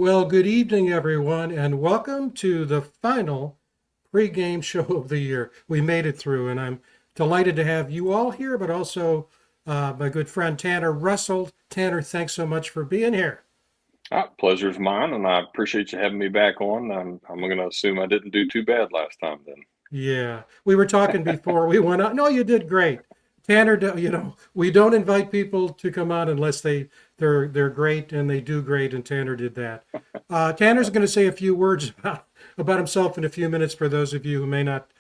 Well, good evening, everyone, and welcome to the final pregame show of the year. We made it through, and I'm delighted to have you all here, but also my good friend Tanner Russell. Tanner, thanks so much for being here. Pleasure's mine, and I appreciate you having me back on. I'm going to assume I didn't do too bad last time then. Yeah, we were talking before we went on. No, you did great. Tanner, we don't invite people to come on unless they're great and they do great, and Tanner did that. Tanner's going to say a few words about himself in a few minutes for those of you who may not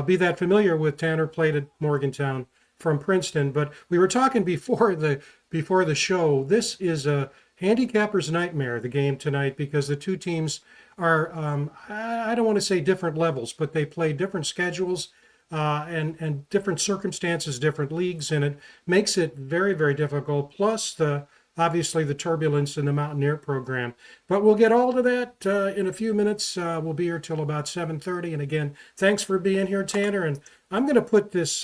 be that familiar with Tanner. Played at Morgantown from Princeton, but we were talking before the show. This is a handicapper's nightmare, the game tonight, because the two teams are I don't want to say different levels, but they play different schedules and different circumstances, different leagues, and it makes it very, very difficult. Plus the obviously the turbulence in the Mountaineer program. But we'll get all to that in a few minutes. We'll be here till about 7:30. And again, thanks for being here, Tanner. And I'm going to put this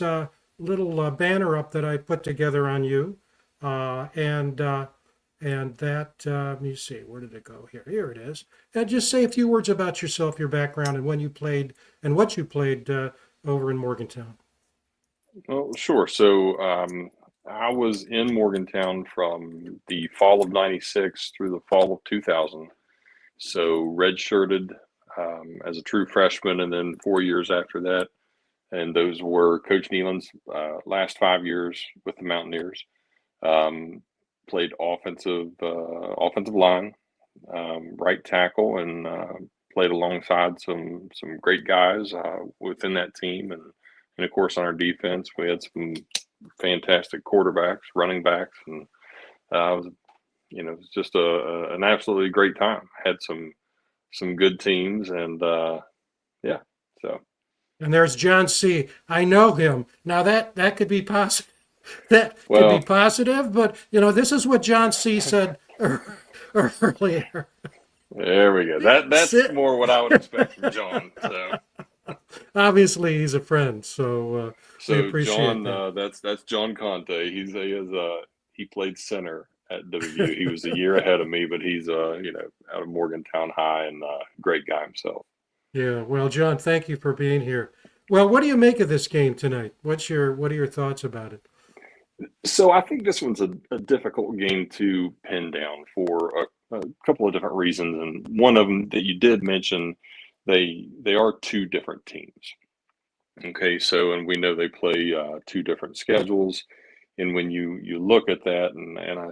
little banner up that I put together on you, and that let me see, where did it go? Here it is. And just say a few words about yourself, your background, and when you played and what you played over in Morgantown. Well, sure. I was in Morgantown from the fall of '96 through the fall of 2000. So redshirted as a true freshman, and then 4 years after that. And those were Coach Nealon's last 5 years with the Mountaineers. Um, Played offensive line, right tackle, and played alongside some great guys within that team, and of course on our defense we had some fantastic quarterbacks, running backs, and it was it was just an absolutely great time. Had some good teams, and yeah, so And there's John C. I know him. Now that could be positive. That could be well, positive, but this is what John C. said earlier. there we go. That's Sit. more what I would expect from John. Obviously, he's a friend, so we So appreciate John, that. that's John Conte. He played center at WVU. He was a year ahead of me, but he's out of Morgantown High, and great guy himself. Yeah. Well, John, thank you for being here. Well, what do you make of this game tonight? What are your thoughts about it? So I think this one's a difficult game to pin down for a couple of different reasons, and one of them that you did mention, they are two different teams. Okay, so and we know they play two different schedules, and when you look at that, and I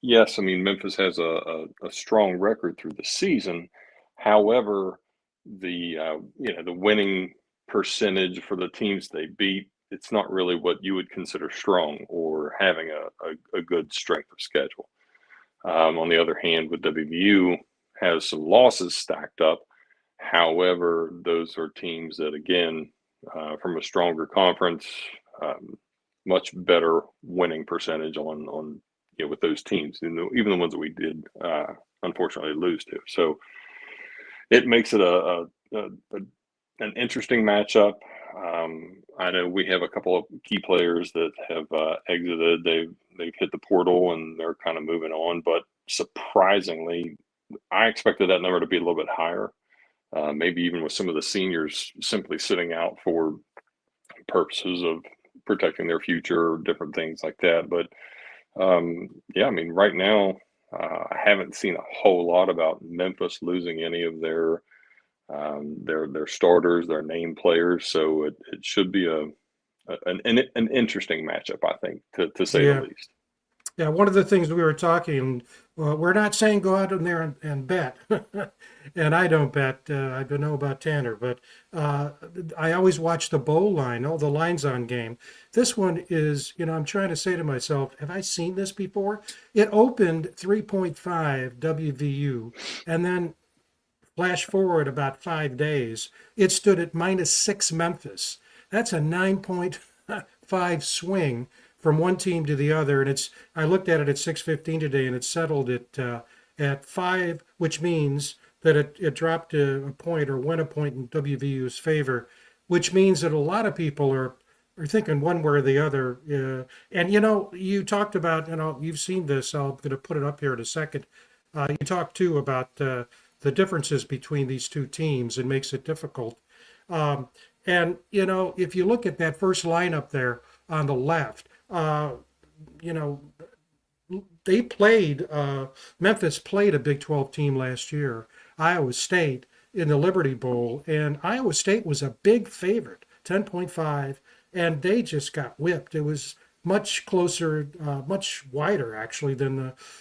yes, I mean Memphis has a strong record through the season. However, the winning percentage for the teams they beat, it's not really what you would consider strong or having a good strength of schedule. On the other hand, with WVU has some losses stacked up. However, those are teams that, again, from a stronger conference, um, much better winning percentage on with those teams, even the ones that we did unfortunately lose to. So it makes it an interesting matchup. I know we have a couple of key players that have exited. They've hit the portal and they're kind of moving on. But surprisingly, I expected that number to be a little bit higher. Maybe even with some of the seniors simply sitting out for purposes of protecting their future or different things like that. But yeah, I mean, right now, I haven't seen a whole lot about Memphis losing any of their starters, their name players. So it should be an interesting matchup, I think, to say the Yeah. least. Yeah, one of the things we were talking, well, we're not saying go out in there and bet, and I don't bet. I don't know about Tanner, but uh, I always watch the bowl line, all the lines on game. This one is, I'm trying to say to myself, have I seen this before? It opened 3.5 WVU, and then flash forward about 5 days, it stood at -6 Memphis. That's a 9.5 swing from one team to the other, and I looked at it at 6:15 today, and it settled at 5, which means that it dropped a point or went a point in WVU's favor, which means that a lot of people are thinking one way or the other. And you talked about, you've seen this. I'm going to put it up here in a second. You talked too about the differences between these two teams. It makes it difficult. Um, and, if you look at that first lineup there on the left, you know, they played, Memphis played a Big 12 team last year, Iowa State, in the Liberty Bowl, and Iowa State was a big favorite, 10.5, and they just got whipped. It was much closer, much wider actually than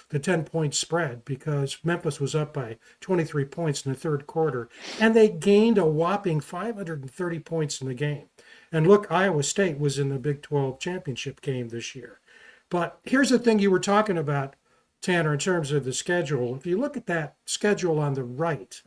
the 10-point spread because Memphis was up by 23 points in the third quarter, and they gained a whopping 530 points in the game. And look, Iowa State was in the Big 12 championship game this year. But here's the thing you were talking about, Tanner, in terms of the schedule. If you look at that schedule on the right,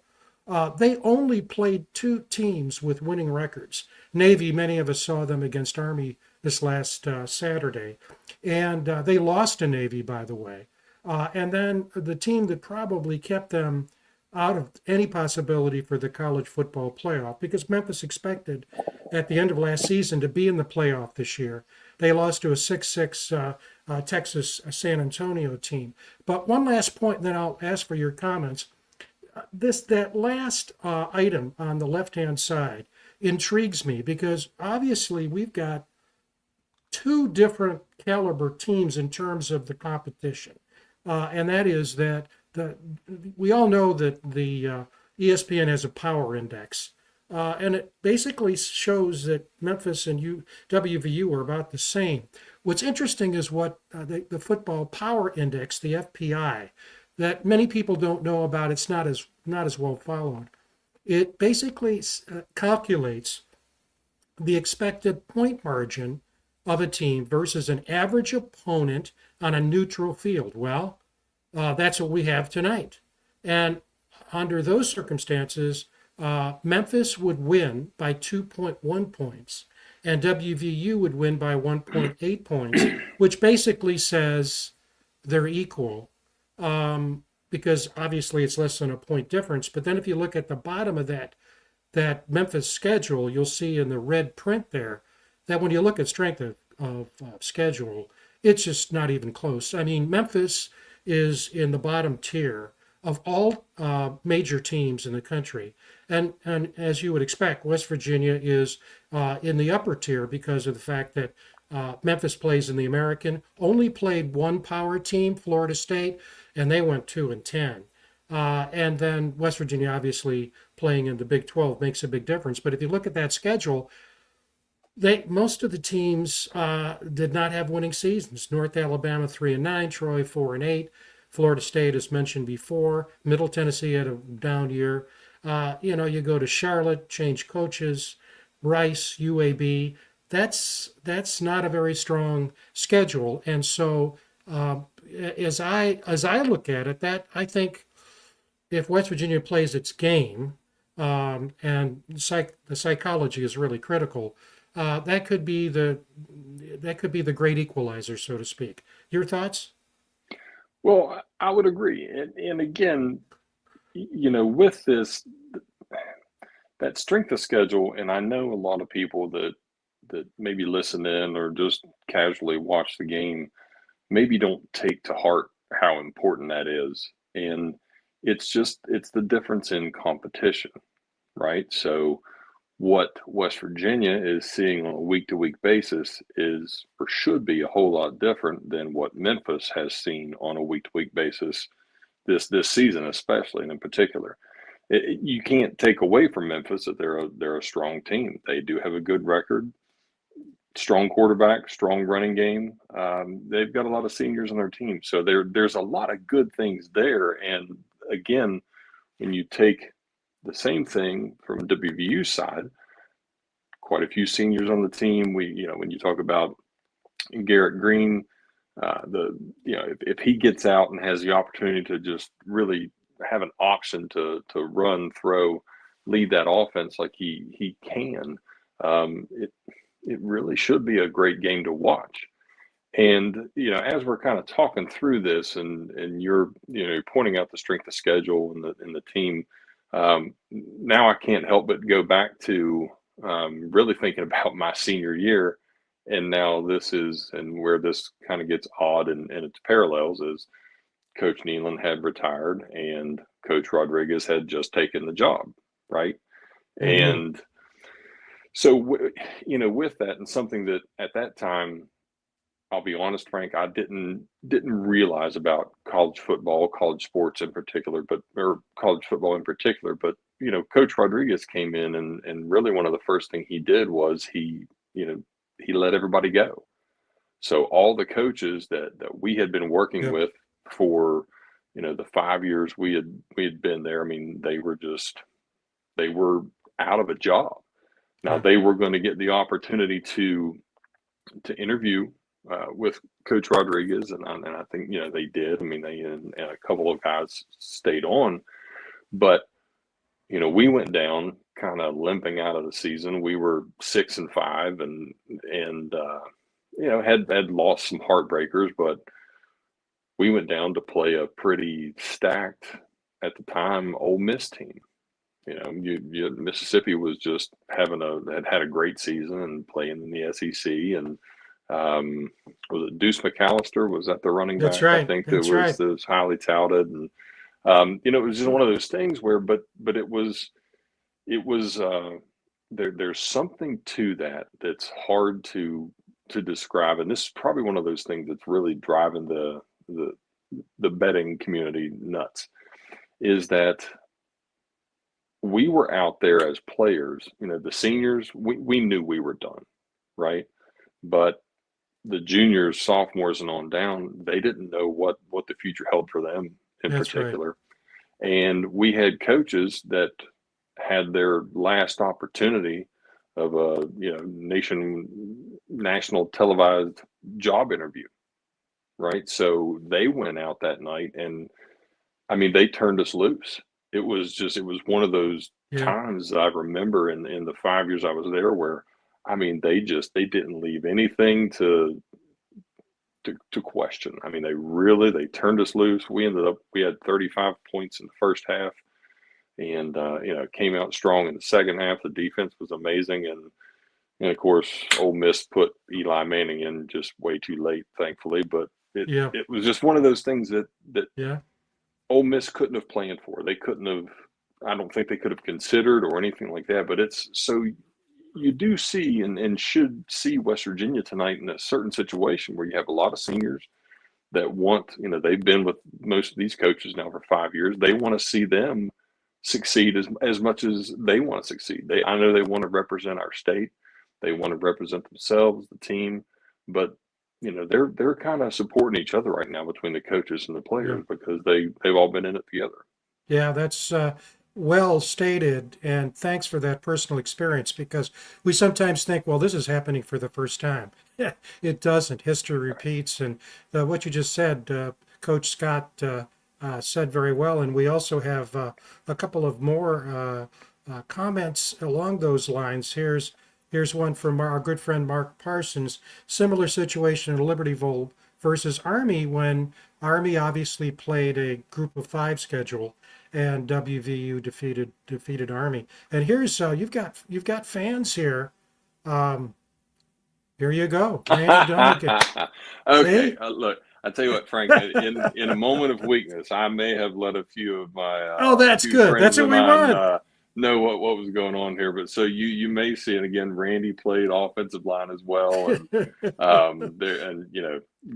they only played two teams with winning records. Navy, many of us saw them against Army this last Saturday, and they lost to Navy, by the way. And then the team that probably kept them out of any possibility for the college football playoff, because Memphis expected at the end of last season to be in the playoff this year. They lost to a 6-6 Texas San Antonio team. But one last point, and then I'll ask for your comments. That last item on the left-hand side intrigues me because obviously we've got two different caliber teams in terms of the competition, and that is that we all know that the ESPN has a power index, and it basically shows that Memphis and WVU are about the same. What's interesting is what the Football Power Index, the FPI, that many people don't know about. It's not as well followed. It basically calculates the expected point margin of a team versus an average opponent on a neutral field. Well, that's what we have tonight. And under those circumstances, Memphis would win by 2.1 points, and WVU would win by 1.8 points, which basically says they're equal. Because obviously it's less than a point difference. But then if you look at the bottom of that Memphis schedule, you'll see in the red print there that when you look at strength of schedule, it's just not even close. I mean, Memphis is in the bottom tier of all major teams in the country. And as you would expect, West Virginia is in the upper tier because of the fact that Memphis plays in the American, only played one power team, Florida State, and they went 2-10. And then West Virginia, obviously, playing in the Big 12 makes a big difference. But if you look at that schedule, most of the teams did not have winning seasons. North Alabama 3-9, Troy 4-8, Florida State, as mentioned before, Middle Tennessee had a down year. You go to Charlotte, change coaches, Rice, UAB. That's not a very strong schedule, and so as I look at it, that I think if West Virginia plays its game, and the psychology is really critical, that could be the great equalizer, so to speak. Your thoughts? Well, I would agree, and again, with this, that strength of schedule, and I know a lot of people that maybe listen in or just casually watch the game maybe don't take to heart how important that is. And it's the difference in competition, right? So what West Virginia is seeing on a week-to-week basis is or should be a whole lot different than what Memphis has seen on a week-to-week basis this season, especially and in particular. You can't take away from Memphis that they're a strong team. They do have a good record, strong quarterback, strong running game. They've got a lot of seniors on their team, so there's a lot of good things there. And again, when you take the same thing from WVU's side, quite a few seniors on the team. When you talk about Garrett Green, if he gets out and has the opportunity to just really have an option to run, throw, lead that offense like he can, it really should be a great game to watch. And as we're kind of talking through this, and you're pointing out the strength of schedule and the team, now I can't help but go back to really thinking about my senior year, and now this is, and where this kind of gets odd and its parallels is, Coach Nealon had retired and Coach Rodriguez had just taken the job, right? Mm-hmm. And so, with that, and something that at that time, I'll be honest, Frank, I didn't realize about college football, college sports in particular, or college football in particular. But Coach Rodriguez came in, and really one of the first thing he did was he let everybody go. So all the coaches that we had been working Yep. with for the 5 years we had been there, I mean, they were out of a job. Now Yeah. they were going to get the opportunity to interview with Coach Rodriguez, and I think they did. I mean, they and a couple of guys stayed on, but we went down kind of limping out of the season. We were 6-5, and had lost some heartbreakers, but we went down to play a pretty stacked at the time Ole Miss team. Mississippi was just had a great season and playing in the SEC, and was it Deuce McAllister? Was that the running That's back? I right. think That's right. that was highly touted, and it was just one of those things where, but it was there's something to that that's hard to describe, and this is probably one of those things that's really driving the betting community nuts, is that we were out there as players, the seniors, we knew we were done, right? But the juniors, sophomores, and on down, they didn't know what the future held for them in That's right. particular. And we had coaches that had their last opportunity of a national televised job interview, right? So they went out that night, and I mean, they turned us loose. It was one of those Yeah. times that I remember in the 5 years I was there where, I mean, they didn't leave anything to question. I mean, they turned us loose. We had 35 points in the first half, and came out strong in the second half. The defense was amazing, and of course, Ole Miss put Eli Manning in just way too late, thankfully. But it Yeah. it was just one of those things that Yeah. Ole Miss couldn't have planned for. They couldn't have. I don't think they could have considered or anything like that. But it's so you do see and should see West Virginia tonight in a certain situation where you have a lot of seniors that they've been with most of these coaches now for 5 years. They want to see them succeed as much as they want to succeed. I know they want to represent our state. They want to represent themselves, the team, but they're kind of supporting each other right now between the coaches and the Yeah. players because they've all been in it together. Yeah, that's well stated, and thanks for that personal experience because we sometimes think, well, this is happening for the first time. It doesn't. History repeats, and what you just said, Coach Scott said very well, and we also have a couple of more comments along those lines. Here's one from our good friend Mark Parsons. Similar situation in Libertyville versus Army when Army obviously played a group of five schedule and WVU defeated Army. And here's you've got fans here. Um, Here you go, Randy Dunnigan. Okay, See? look, I tell you what, Frank. In a moment of weakness, I may have let a few of my Oh, that's few good. friends That's what of we mine want. know what was going on here. But so you may see it again. Randy played offensive line as well, and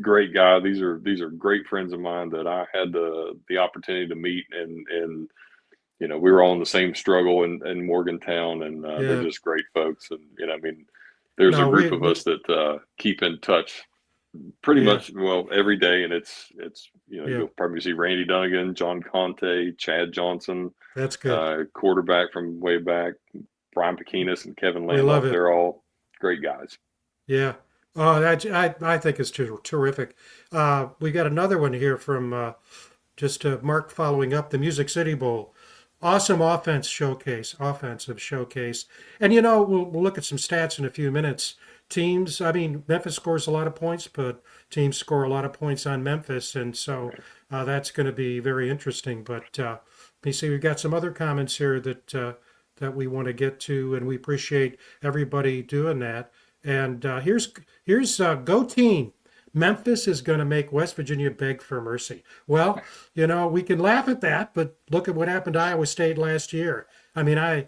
great guy. These are great friends of mine that I had the opportunity to meet, and we were all in the same struggle in Morgantown, and they're Yeah. just great folks. And I mean, there's a No, group of us that keep in touch pretty yeah, much every day, and it's yeah, you'll probably see Randy Dunnigan, John Conte, Chad Johnson, that's good. quarterback from way back, Brian Pekinis and Kevin We love Landloff. it. They're all great guys. Yeah. Oh, I think it's terrific. We got another one here from just Mark following up the Music City Bowl. Awesome offensive showcase. And we'll look at some stats in a few minutes. Teams, I mean, Memphis scores a lot of points, but teams score a lot of points on Memphis, and so Right. that's going to be very interesting. But let me see, we've got some other comments here that we want to get to, and we appreciate everybody doing that. And here's Go Team. Memphis is going to make West Virginia beg for mercy. Well, we can laugh at that, but look at what happened to Iowa State last year. I mean, I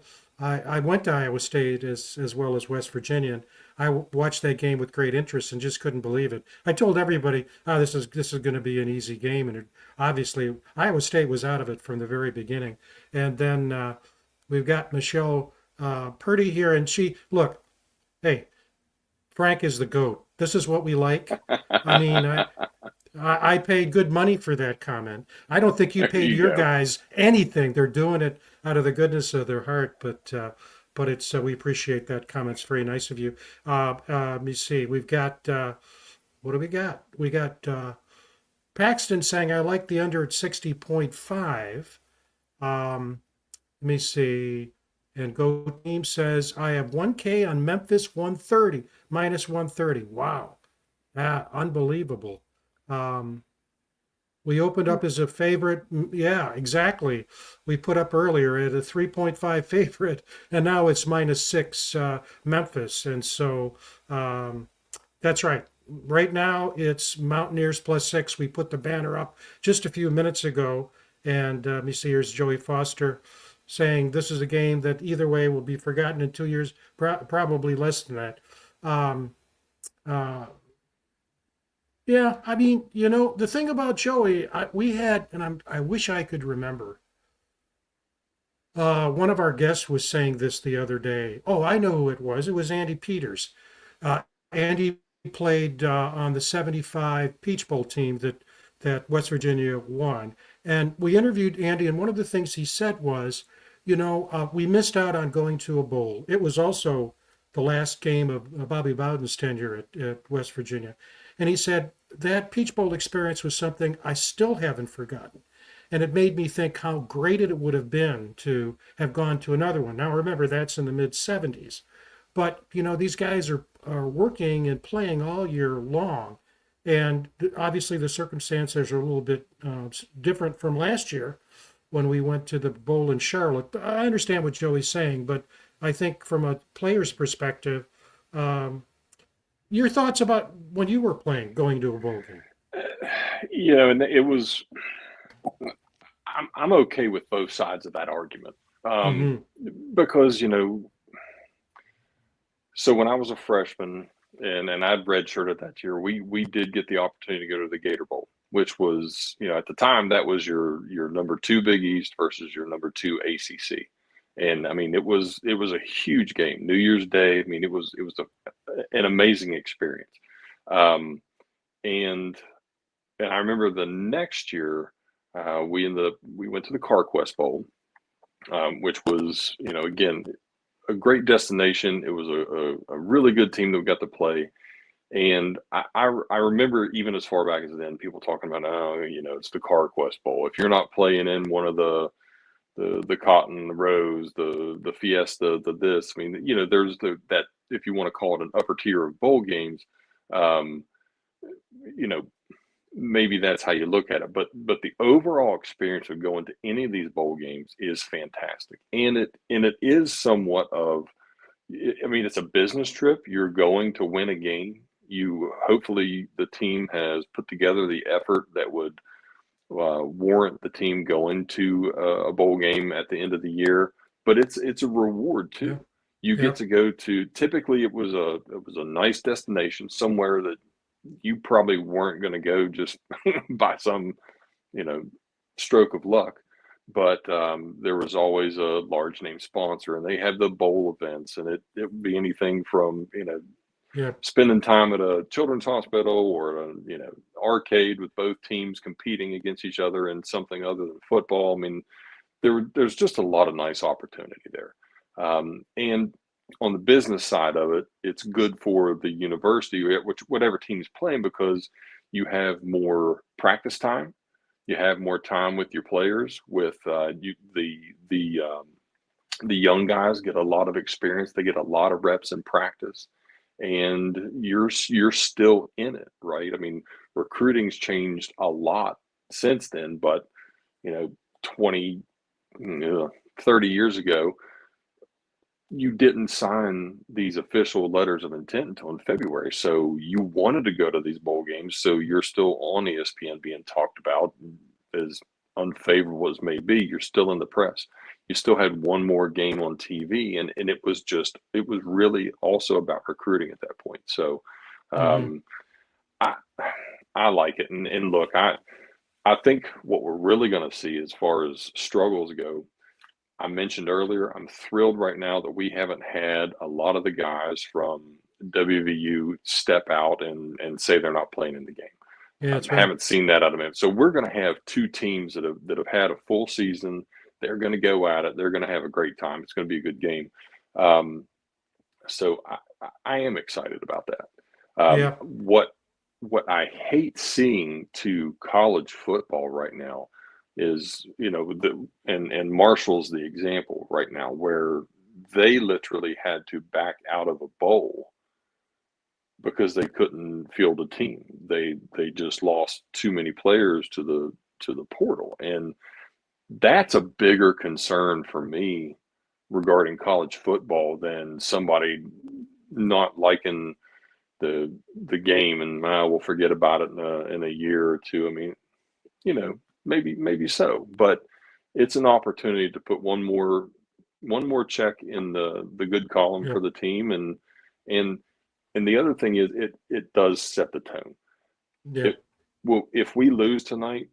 went to Iowa State as well as West Virginia. And watched that game with great interest and just couldn't believe it. I told everybody, "Oh, this is going to be an easy game," and obviously Iowa State was out of it from the very beginning. And then we've got Michelle Purdy here, and look, hey, Frank is the GOAT. This is what we like. I mean, I paid good money for that comment. I don't think you paid your guys anything. They're doing it out of the goodness of their heart, but it's we appreciate that comment. It's very nice of you. Let me see. We've got what do we got? We got Paxton saying I like the under at 60.5. Let me see. And Go Team says I have 1K on Memphis 130 minus 130. Wow, unbelievable. We opened up as a favorite. Yeah, exactly. We put up earlier at a 3.5 favorite, and now it's -6 Memphis. And so that's right. Right now it's Mountaineers +6. We put the banner up just a few minutes ago. And let me see, here's Joey Foster saying this is a game that either way will be forgotten in 2 years, probably less than that. Yeah, I mean, the thing about Joey, we had, and I wish I could remember. One of our guests was saying this the other day. Oh, I know who it was. It was Andy Peters. Andy played on the '75 Peach Bowl team that West Virginia won. And we interviewed Andy, and one of the things he said was, we missed out on going to a bowl. It was also the last game of Bobby Bowden's tenure at West Virginia. And he said, that Peach Bowl experience was something I still haven't forgotten. And it made me think how great it would have been to have gone to another one. Now, remember, that's in the mid-'70s. But, these guys are working and playing all year long. And obviously the circumstances are a little bit different from last year when we went to the bowl in Charlotte. But I understand what Joey's saying, but I think from a player's perspective, your thoughts about when you were playing, going to a bowl game? And it was. I'm okay with both sides of that argument because So when I was a freshman and I'd redshirted that year, we did get the opportunity to go to the Gator Bowl, which was at the time that was your number 2 Big East versus your number 2 ACC. And I mean, it was a huge game, New Year's Day. I mean, it was an amazing experience. And I remember the next year, we went to the CarQuest Bowl, which was, again, a great destination. It was a really good team that we got to play. And I remember even as far back as then, people talking about, it's the CarQuest Bowl. If you're not playing in one of the Cotton, the Rose, the Fiesta, the this, I mean, there's that, if you want to call it an upper tier of bowl games, maybe that's how you look at it. But the overall experience of going to any of these bowl games is fantastic. And it is somewhat of, I mean, it's a business trip. You're going to win a game. Hopefully the team has put together the effort that would warrant the team going to a bowl game at the end of the year, but it's a reward too. Yeah. You get to go to, typically it was a nice destination somewhere that you probably weren't going to go just by some, stroke of luck, but there was always a large name sponsor, and they had the bowl events, and it would be anything from, spending time at a children's hospital or arcade with both teams competing against each other in something other than football. I mean, there's just a lot of nice opportunity there. And on the business side of it, it's good for the university, whatever team's playing, because you have more practice time, you have more time with your players. With the young guys get a lot of experience, they get a lot of reps in practice. And you're still in it, right? I mean, recruiting's changed a lot since then, but 20, 30 years ago, you didn't sign these official letters of intent until in February. So you wanted to go to these bowl games. So you're still on ESPN being talked about, as unfavorable as may be. You're still in the press. You still had one more game on TV, and it was really also about recruiting at that point. So Hmm. um, I I like it. And look, I think what we're really going to see as far as struggles go, I mentioned earlier, I'm thrilled right now that we haven't had a lot of the guys from WVU step out and say they're not playing in the game. Yeah, I that's right. haven't seen that out of Memphis. So we're going to have two teams that have had a full season. They're going to go at it. They're going to have a great time. It's going to be a good game. Um, so I am excited about that. Yeah, What I hate seeing to college football right now is, and Marshall's the example right now where they literally had to back out of a bowl because they couldn't field a team. They just lost too many players to the portal, and that's a bigger concern for me regarding college football than somebody not liking the game and we'll forget about it in a year or two. I mean, maybe so, but it's an opportunity to put one more check in the good column yeah, for the team, and and the other thing is it does set the tone. yeah, It well, if we lose tonight,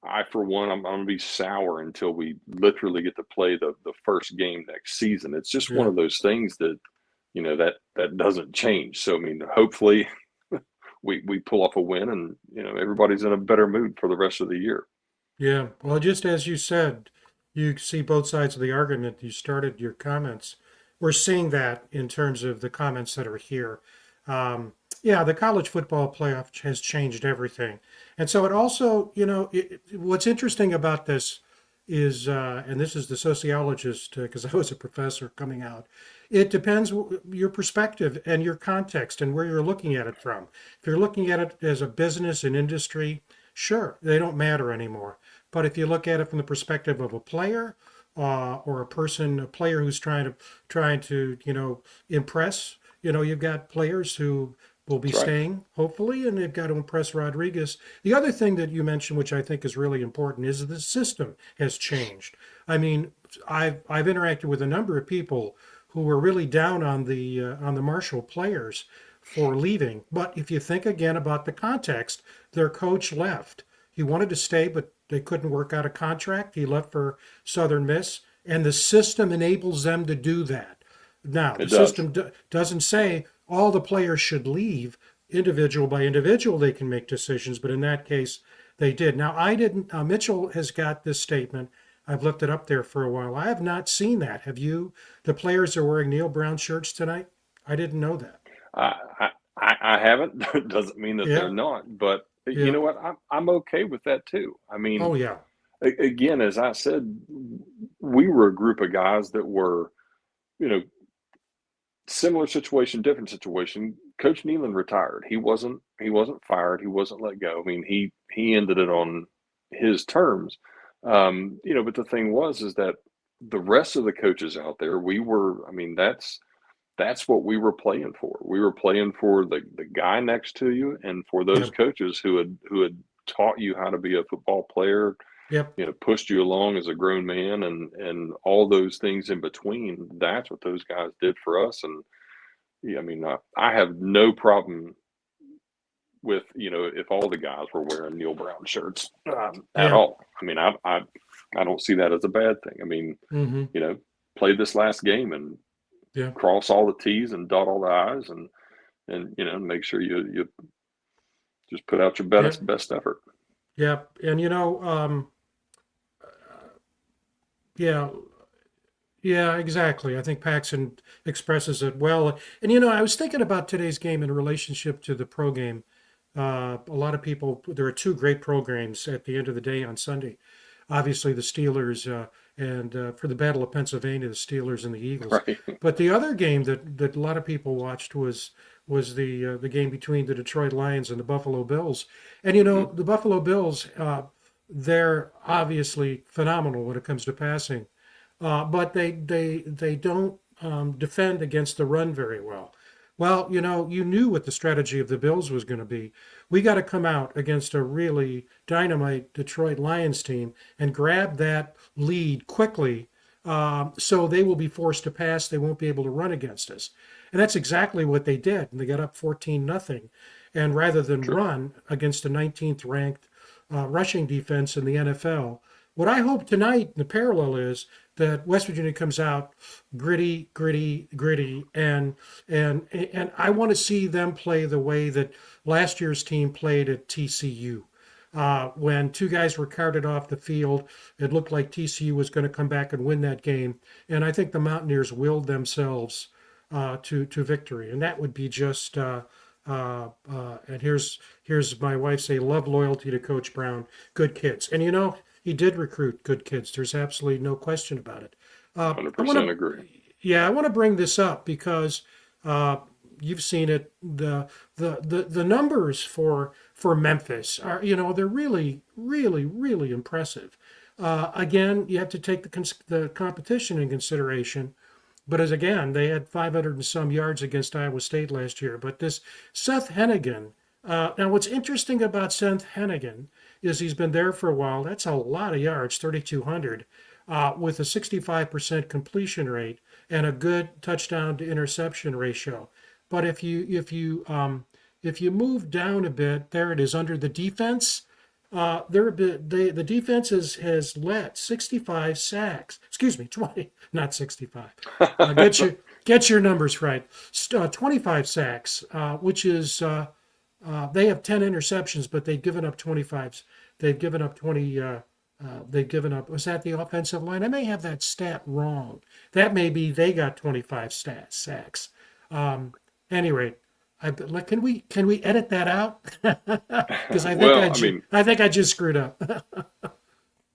I for one, I'm going to be sour until we literally get to play the first game next season. It's just one yeah. of those things that that doesn't change. So I mean, hopefully we pull off a win, and everybody's in a better mood for the rest of the year. Yeah. Well, just as you said, you see both sides of the argument. You started your comments. We're seeing that in terms of the comments that are here. Yeah, the college football playoff has changed everything. And so it also, what's interesting about this is, and this is the sociologist, because I was a professor coming out, it depends your perspective and your context and where you're looking at it from. If you're looking at it as a business and industry, sure, they don't matter anymore. But if you look at it from the perspective of a player or a player who's trying to impress, you've got players who will be That's right. staying, hopefully, and they've got to impress Rodriguez. The other thing that you mentioned, which I think is really important, is the system has changed. I mean, I've interacted with a number of people who were really down on the Marshall players for leaving. But if you think again about the context, their coach left. He wanted to stay, but they couldn't work out a contract. He left for Southern Miss, and the system enables them to do that. Now, the It does. system doesn't say all the players should leave. Individual by individual, they can make decisions, but in that case, they did. Now, I didn't. Mitchell has got this statement. I've looked it up there for a while. I have not seen that. Have you? The players are wearing Neil Brown shirts tonight. I didn't know that. I I haven't. Doesn't mean that they're Yeah, not, but you yeah. know what? I'm okay with that too. I mean, Oh, yeah, again, as I said, we were a group of guys that were, you know, similar situation, different situation. Coach Nealon retired. He wasn't fired. He wasn't let go. I mean, he ended it on his terms. But the thing was is that the rest of the coaches out there, we were. I mean, that's what we were playing for. We were playing for the guy next to you, and for yeah, those coaches who had taught you how to be a football player, yep, pushed you along as a grown man, and all those things in between. That's what those guys did for us. And yeah, I mean, I have no problem with if all the guys were wearing Neil Brown shirts at yeah. all. I mean, I don't see that as a bad thing. I mean, Mm-hmm. you know, play this last game and Yeah, cross all the T's and dot all the I's, and make sure you just put out your yeah, best effort. yeah. And yeah, yeah, exactly. I think Paxson expresses it well. And I was thinking about today's game in relationship to the pro game. A lot of people, there are two great programs at the end of the day on Sunday. Obviously, the Steelers and for the Battle of Pennsylvania, the Steelers and the Eagles. Right. But the other game that a lot of people watched was the game between the Detroit Lions and the Buffalo Bills. And Hmm. the Buffalo Bills, they're obviously phenomenal when it comes to passing. But they don't defend against the run very well. Well, you knew what the strategy of the Bills was going to be. We got to come out against a really dynamite Detroit Lions team and grab that lead quickly, so they will be forced to pass. They won't be able to run against us. And that's exactly what they did. And they got up 14-0. And rather than Sure. run against a 19th ranked rushing defense in the NFL, what I hope tonight, the parallel is that West Virginia comes out gritty, gritty, gritty, and I want to see them play the way that last year's team played at TCU. When two guys were carted off the field, it looked like TCU was going to come back and win that game, and I think the Mountaineers willed themselves to victory, and that would be just. And here's my wife say, love, loyalty to Coach Brown, good kids, and he did recruit good kids. There's absolutely no question about it. I 100% want agree. Yeah, I want to bring this up because you've seen it. The numbers for Memphis are, they're really, really, really impressive. Again, you have to take the competition in consideration. But again, they had 500 and some yards against Iowa State last year. But this Seth Hennigan, now what's interesting about Seth Hennigan is he's been there for a while. That's a lot of yards, 3,200, with a 65% completion rate and a good touchdown to interception ratio. But if you move down a bit, there it is under the defense. The defense has let 65 sacks. Excuse me, 20, not 65. Get your numbers right. 25 sacks, which is they have 10 interceptions, but they've given up 25. They've given up 20. They've given up. Was that the offensive line? I may have that stat wrong. That may be they got 25 sacks. Any rate, can we edit that out? Because I think I just screwed up.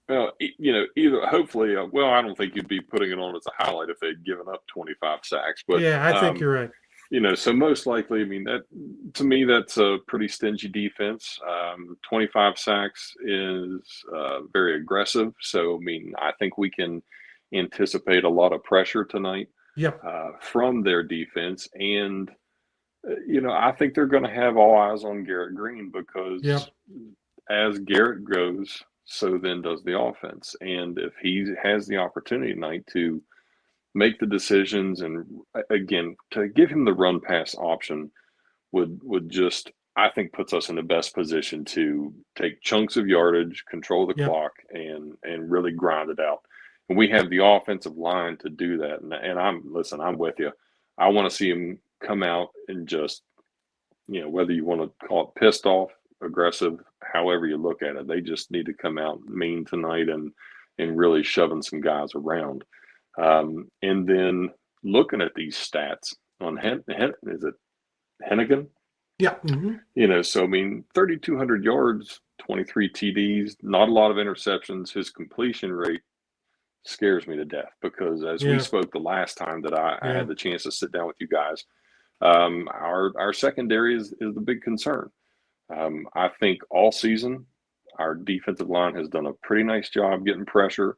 Well, either hopefully, I don't think you'd be putting it on as a highlight if they'd given up 25 sacks, but Yeah, I think you're right. so most likely, I mean, that to me, that's a pretty stingy defense. 25 sacks is very aggressive. So, I mean, I think we can anticipate a lot of pressure tonight Yep. from their defense. And, I think they're going to have all eyes on Garrett Green because Yep. as Garrett goes, so then does the offense. And if he has the opportunity tonight to make the decisions and again to give him the run pass option would just I think puts us in the best position to take chunks of yardage, control the Yep. clock, and really grind it out. And we have the offensive line to do that. And I'm with you. I want to see him come out and just whether you want to call it pissed off, aggressive, however you look at it, they just need to come out mean tonight and really shoving some guys around. And then looking at these stats on is it Hennigan? Yeah. Mm-hmm. So I mean, 3,200 yards, 23 TDs, not a lot of interceptions. His completion rate scares me to death because as we spoke the last time that I had the chance to sit down with you guys, our secondary is the big concern. I think all season our defensive line has done a pretty nice job getting pressure.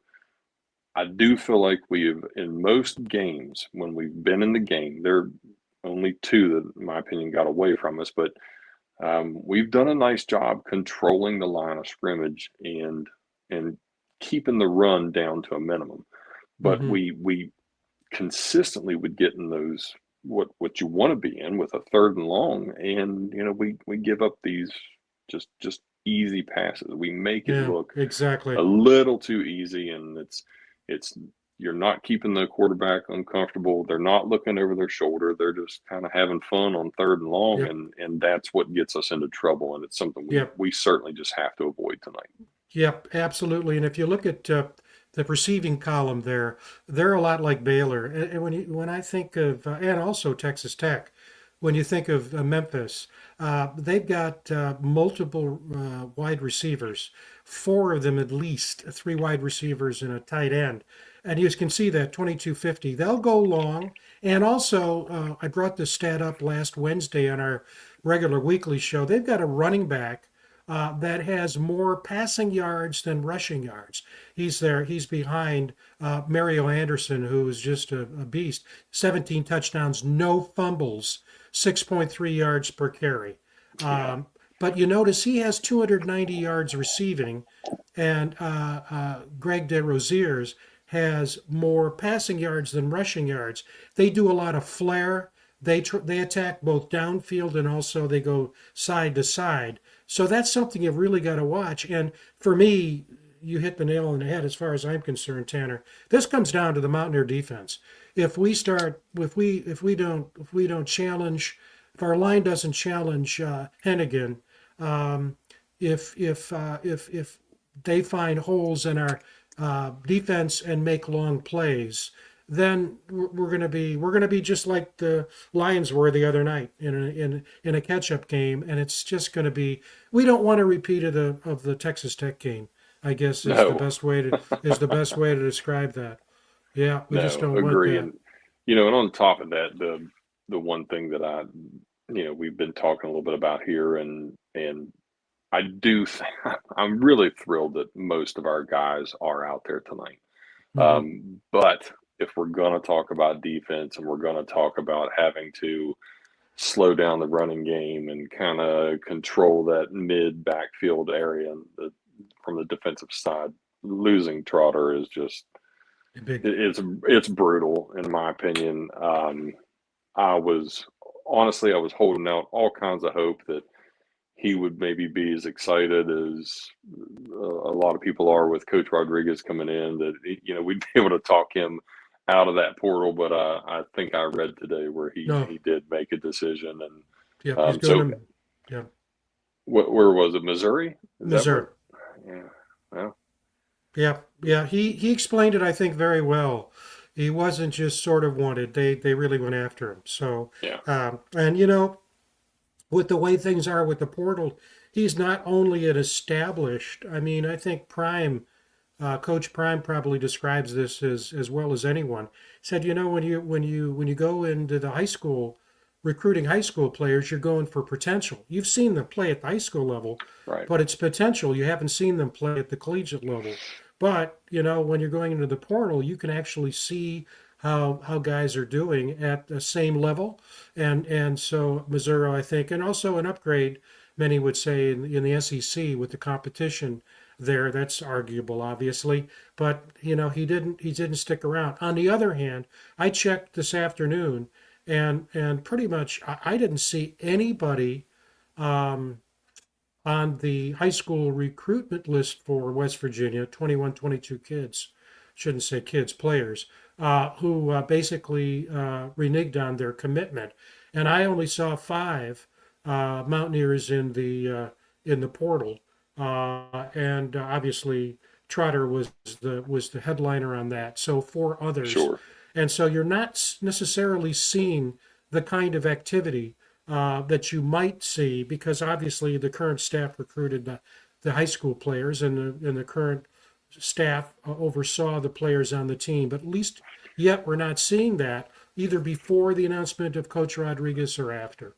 I do feel like we've, in most games, when we've been in the game, there are only two that, in my opinion, got away from us, but we've done a nice job controlling the line of scrimmage and keeping the run down to a minimum. But we consistently would get in those what you want to be in with a third and long, and we give up these just easy passes. We make it look exactly a little too easy, and it's you're not keeping the quarterback uncomfortable. They're not looking over their shoulder. They're just kind of having fun on third and long, and that's what gets us into trouble. And it's something we certainly just have to avoid tonight. Yep, absolutely. And if you look at the receiving column there, they're a lot like Baylor. And when I think of, and also Texas Tech, when you think of Memphis, they've got multiple wide receivers, four of them at least, three wide receivers and a tight end. And you can see that 2250. They'll go long. And also, I brought this stat up last Wednesday on our regular weekly show. They've got a running back that has more passing yards than rushing yards. He's behind Mario Anderson, who is just a beast. 17 touchdowns, no fumbles, 6.3 yards per carry. Yeah. But you notice he has 290 yards receiving, and Greg DeRosiers has more passing yards than rushing yards. They do a lot of flare. They attack both downfield and also they go side to side. So that's something you've really got to watch. And for me, you hit the nail on the head as far as I'm concerned, Tanner. This comes down to the Mountaineer defense. If we don't challenge, if our line doesn't challenge Hennigan, if they find holes in our defense and make long plays, then we're gonna be just like the Lions were the other night in a catch-up game, and it's just gonna be. We don't want a repeat of the Texas Tech game. I guess is the No, best way to describe that. Yeah, we just no, don't want agree. that. And on top of that, the one thing that we've been talking a little bit about here, and I do, I'm really thrilled that most of our guys are out there tonight. Hmm. But if we're going to talk about defense and we're going to talk about having to slow down the running game and kind of control that mid backfield area from the defensive side, losing Trotter is just Big. it's brutal in my opinion. I was honestly I was holding out all kinds of hope that he would maybe be as excited as a lot of people are with Coach Rodriguez coming in, that we'd be able to talk him out of that portal. But I think I read today where No. he did make a decision, and Yeah, he's going so to. Yeah, where was it? Missouri? Is that Missouri. where? Yeah. Well, Yeah, yeah. He explained it, I think, very well. He wasn't just sort of wanted. They really went after him. So, yeah, and with the way things are with the portal, he's not only an established. I mean, I think Coach Prime probably describes this as well as anyone. Said, when you go into the high school, recruiting high school players, you're going for potential. You've seen them play at the high school level, right. but it's potential. You haven't seen them play at the collegiate level. But when you're going into the portal, you can actually see how guys are doing at the same level, and so Missouri, I think, and also an upgrade. Many would say in the SEC with the competition there. That's arguable, obviously, but he didn't stick around. On the other hand, I checked this afternoon, and pretty much I didn't see anybody um, on the high school recruitment list for West Virginia, 21, 22 kids, shouldn't say kids, players, who basically reneged on their commitment. And I only saw five Mountaineers in the portal, and obviously Trotter was the headliner on that. So four others, Sure. and so you're not necessarily seeing the kind of activity that you might see, because obviously the current staff recruited the high school players, and the current staff oversaw the players on the team. But at least yet we're not seeing that either before the announcement of Coach Rodriguez or after.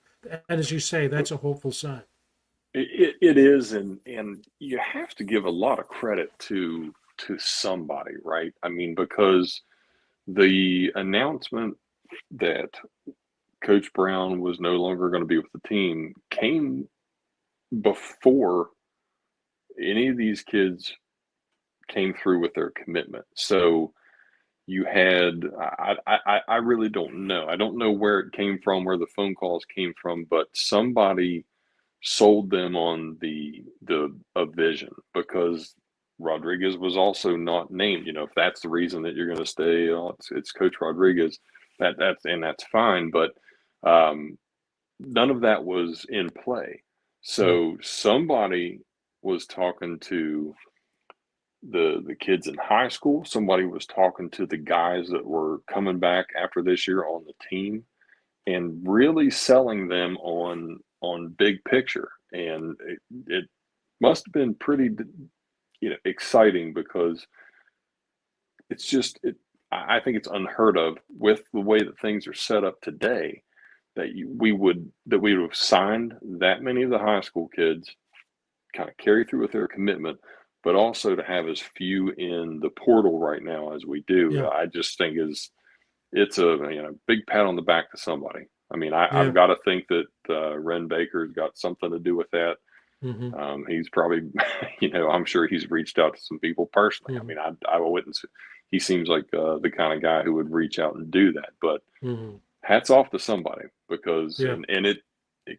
And as you say, that's a hopeful sign. It is, and you have to give a lot of credit to somebody, right? I mean, because the announcement that Coach Brown was no longer going to be with the team came before any of these kids came through with their commitment. So you had, I really don't know. I don't know where it came from, where the phone calls came from, but somebody sold them on a vision, because Rodriguez was also not named. If that's the reason that you're going to stay, it's Coach Rodriguez. That's fine, but none of that was in play. No. So somebody was talking to the kids in high school. Somebody was talking to the guys that were coming back after this year on the team, and really selling them on big picture. And it must have been pretty exciting, because it's just I think it's unheard of with the way that things are set up today, that we would have signed that many of the high school kids kind of carry through with their commitment, but also to have as few in the portal right now as we do, Yeah. I just think it's a big pat on the back to somebody. I mean, I've Yeah. got to think that Ren Baker's got something to do with that. Hmm. He's probably, I'm sure he's reached out to some people personally. I Hmm. mean, I wouldn't. He seems like the kind of guy who would reach out and do that. But Hmm. hats off to somebody because, Yeah. and it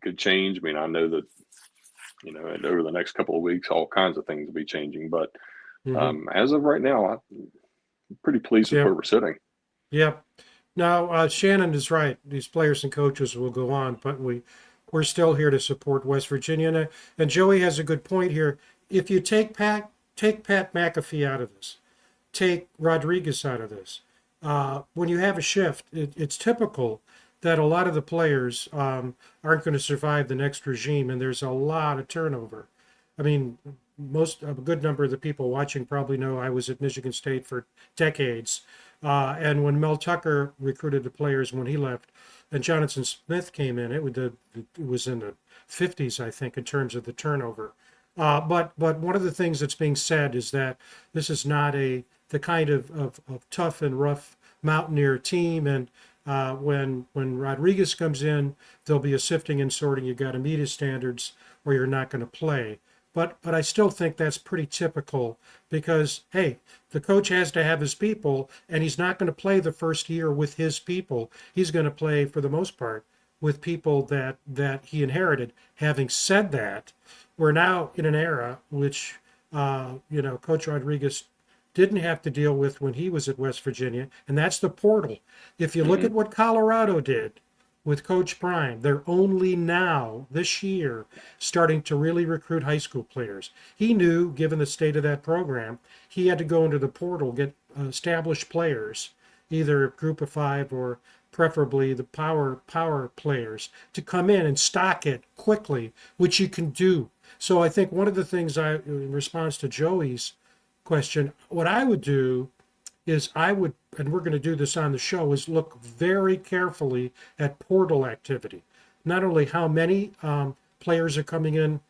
could change. I mean, I know that and over the next couple of weeks, all kinds of things will be changing. But Hmm. as of right now, I'm pretty pleased with Yeah. where we're sitting. Yeah. Now, Shannon is right. These players and coaches will go on, but we're still here to support West Virginia. And Joey has a good point here. If you take Pat McAfee out of this, take Rodriguez out of this, when you have a shift, it's typical that a lot of the players aren't going to survive the next regime, and there's a lot of turnover. I mean, a good number of the people watching probably know I was at Michigan State for decades, and when Mel Tucker recruited the players when he left, and Jonathan Smith came in, it was in the 50s, I think, in terms of the turnover. But one of the things that's being said is that this is not the kind of tough and rough Mountaineer team, and when Rodriguez comes in, there'll be a sifting and sorting. You got to meet his standards, or you're not going to play. But I still think that's pretty typical because hey, the coach has to have his people, and he's not going to play the first year with his people. He's going to play for the most part with people that he inherited. Having said that, we're now in an era which Coach Rodriguez didn't have to deal with when he was at West Virginia, and that's the portal. If you look Mm-hmm. at what Colorado did with Coach Prime, they're only now, this year, starting to really recruit high school players. He knew, given the state of that program, he had to go into the portal, get established players, either a group of five or preferably the power players, to come in and stock it quickly, which you can do. So I think one of the things in response to Joey's question, what I would do is and we're going to do this on the show, is look very carefully at portal activity. Not only how many players are coming in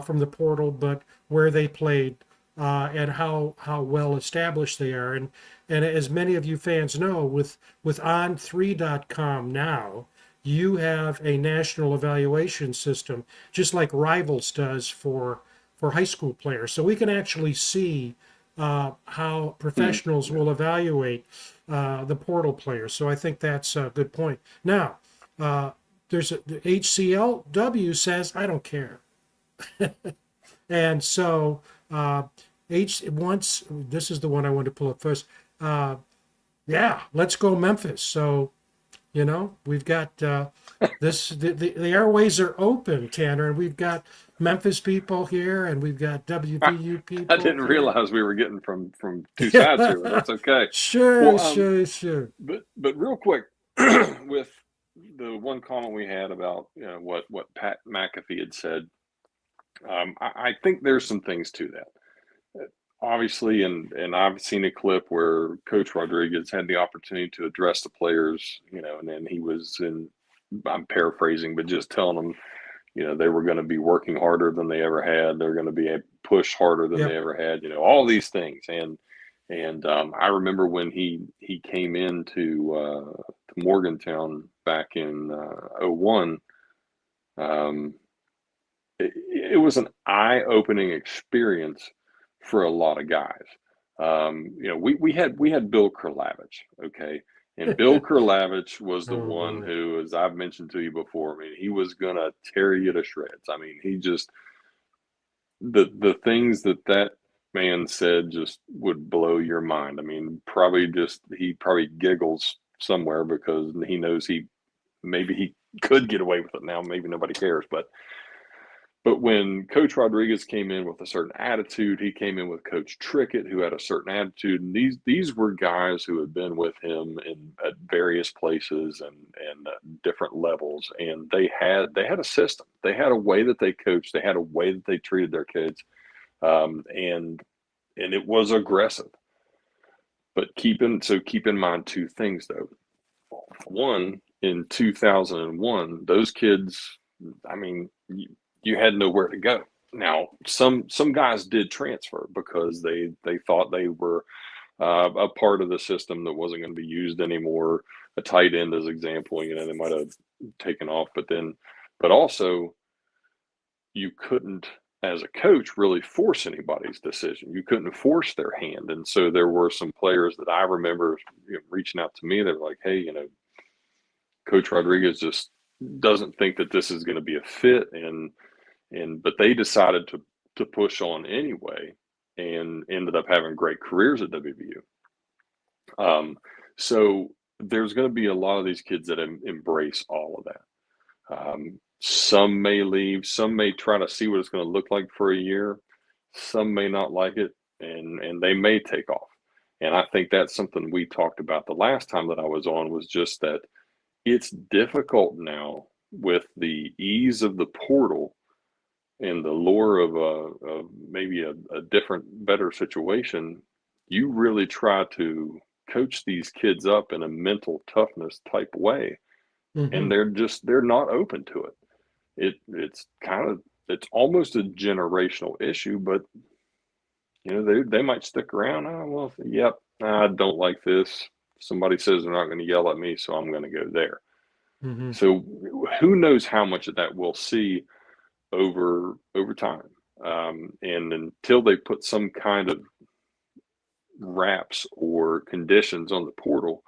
from the portal, but where they played and how well established they are. And as many of you fans know, with on3.com now, you have a national evaluation system, just like Rivals does for high school players. So we can actually see how professionals will evaluate the portal players. So I think that's a good point. Now, the HCLW says, I don't care. And so this is the one I wanted to pull up first. Yeah, let's go Memphis. So, we've got the airways are open, Tanner, and we've got Memphis people here, and we've got WVU people. I didn't realize we were getting from two sides here, but that's okay. Sure. But real quick, with the one comment we had about what Pat McAfee had said, I think there's some things to that. Obviously, and I've seen a clip where Coach Rodriguez had the opportunity to address the players, and then he was I'm paraphrasing, but just telling them, they were going to be working harder than they ever had. They're going to be a push harder than they ever had. All these things. And I remember when he came into to Morgantown back in 01. It was an eye-opening experience for a lot of guys. We had Bill Kurlavich, okay, and Bill Kurlavich was the one who, as I've mentioned to you before, I mean, he was gonna tear you to shreds. I mean, he just the things that man said just would blow your mind. I mean, he probably giggles somewhere because he knows maybe he could get away with it now. Maybe nobody cares, but when Coach Rodriguez came in with a certain attitude, he came in with Coach Trickett, who had a certain attitude, and these were guys who had been with him at various places and different levels, and they had a system, they had a way that they coached, they had a way that they treated their kids, and it was aggressive. But keep in mind two things though. One, in 2001, those kids, I mean, you had nowhere to go. Now, some guys did transfer because they thought they were a part of the system that wasn't going to be used anymore. A tight end, as example, they might have taken off, but also you couldn't, as a coach, really force anybody's decision. You couldn't force their hand, and so there were some players that I remember reaching out to me. They were like, "Hey, Coach Rodriguez just doesn't think that this is going to be a fit," but they decided to push on anyway, and ended up having great careers at WVU. So there's going to be a lot of these kids that embrace all of that. Some may leave, some may try to see what it's going to look like for a year, some may not like it, and they may take off. And I think that's something we talked about the last time that I was on, was just that it's difficult now with the ease of the portal and the lure of maybe a different, better situation. You really try to coach these kids up in a mental toughness type way, and they're not open to it. It's almost a generational issue, but they might stick around. Oh, well, yep, I don't like this. Somebody says they're not going to yell at me, so I'm going to go there. So who knows how much of that we'll see over time. And until they put some kind of wraps or conditions on the portal,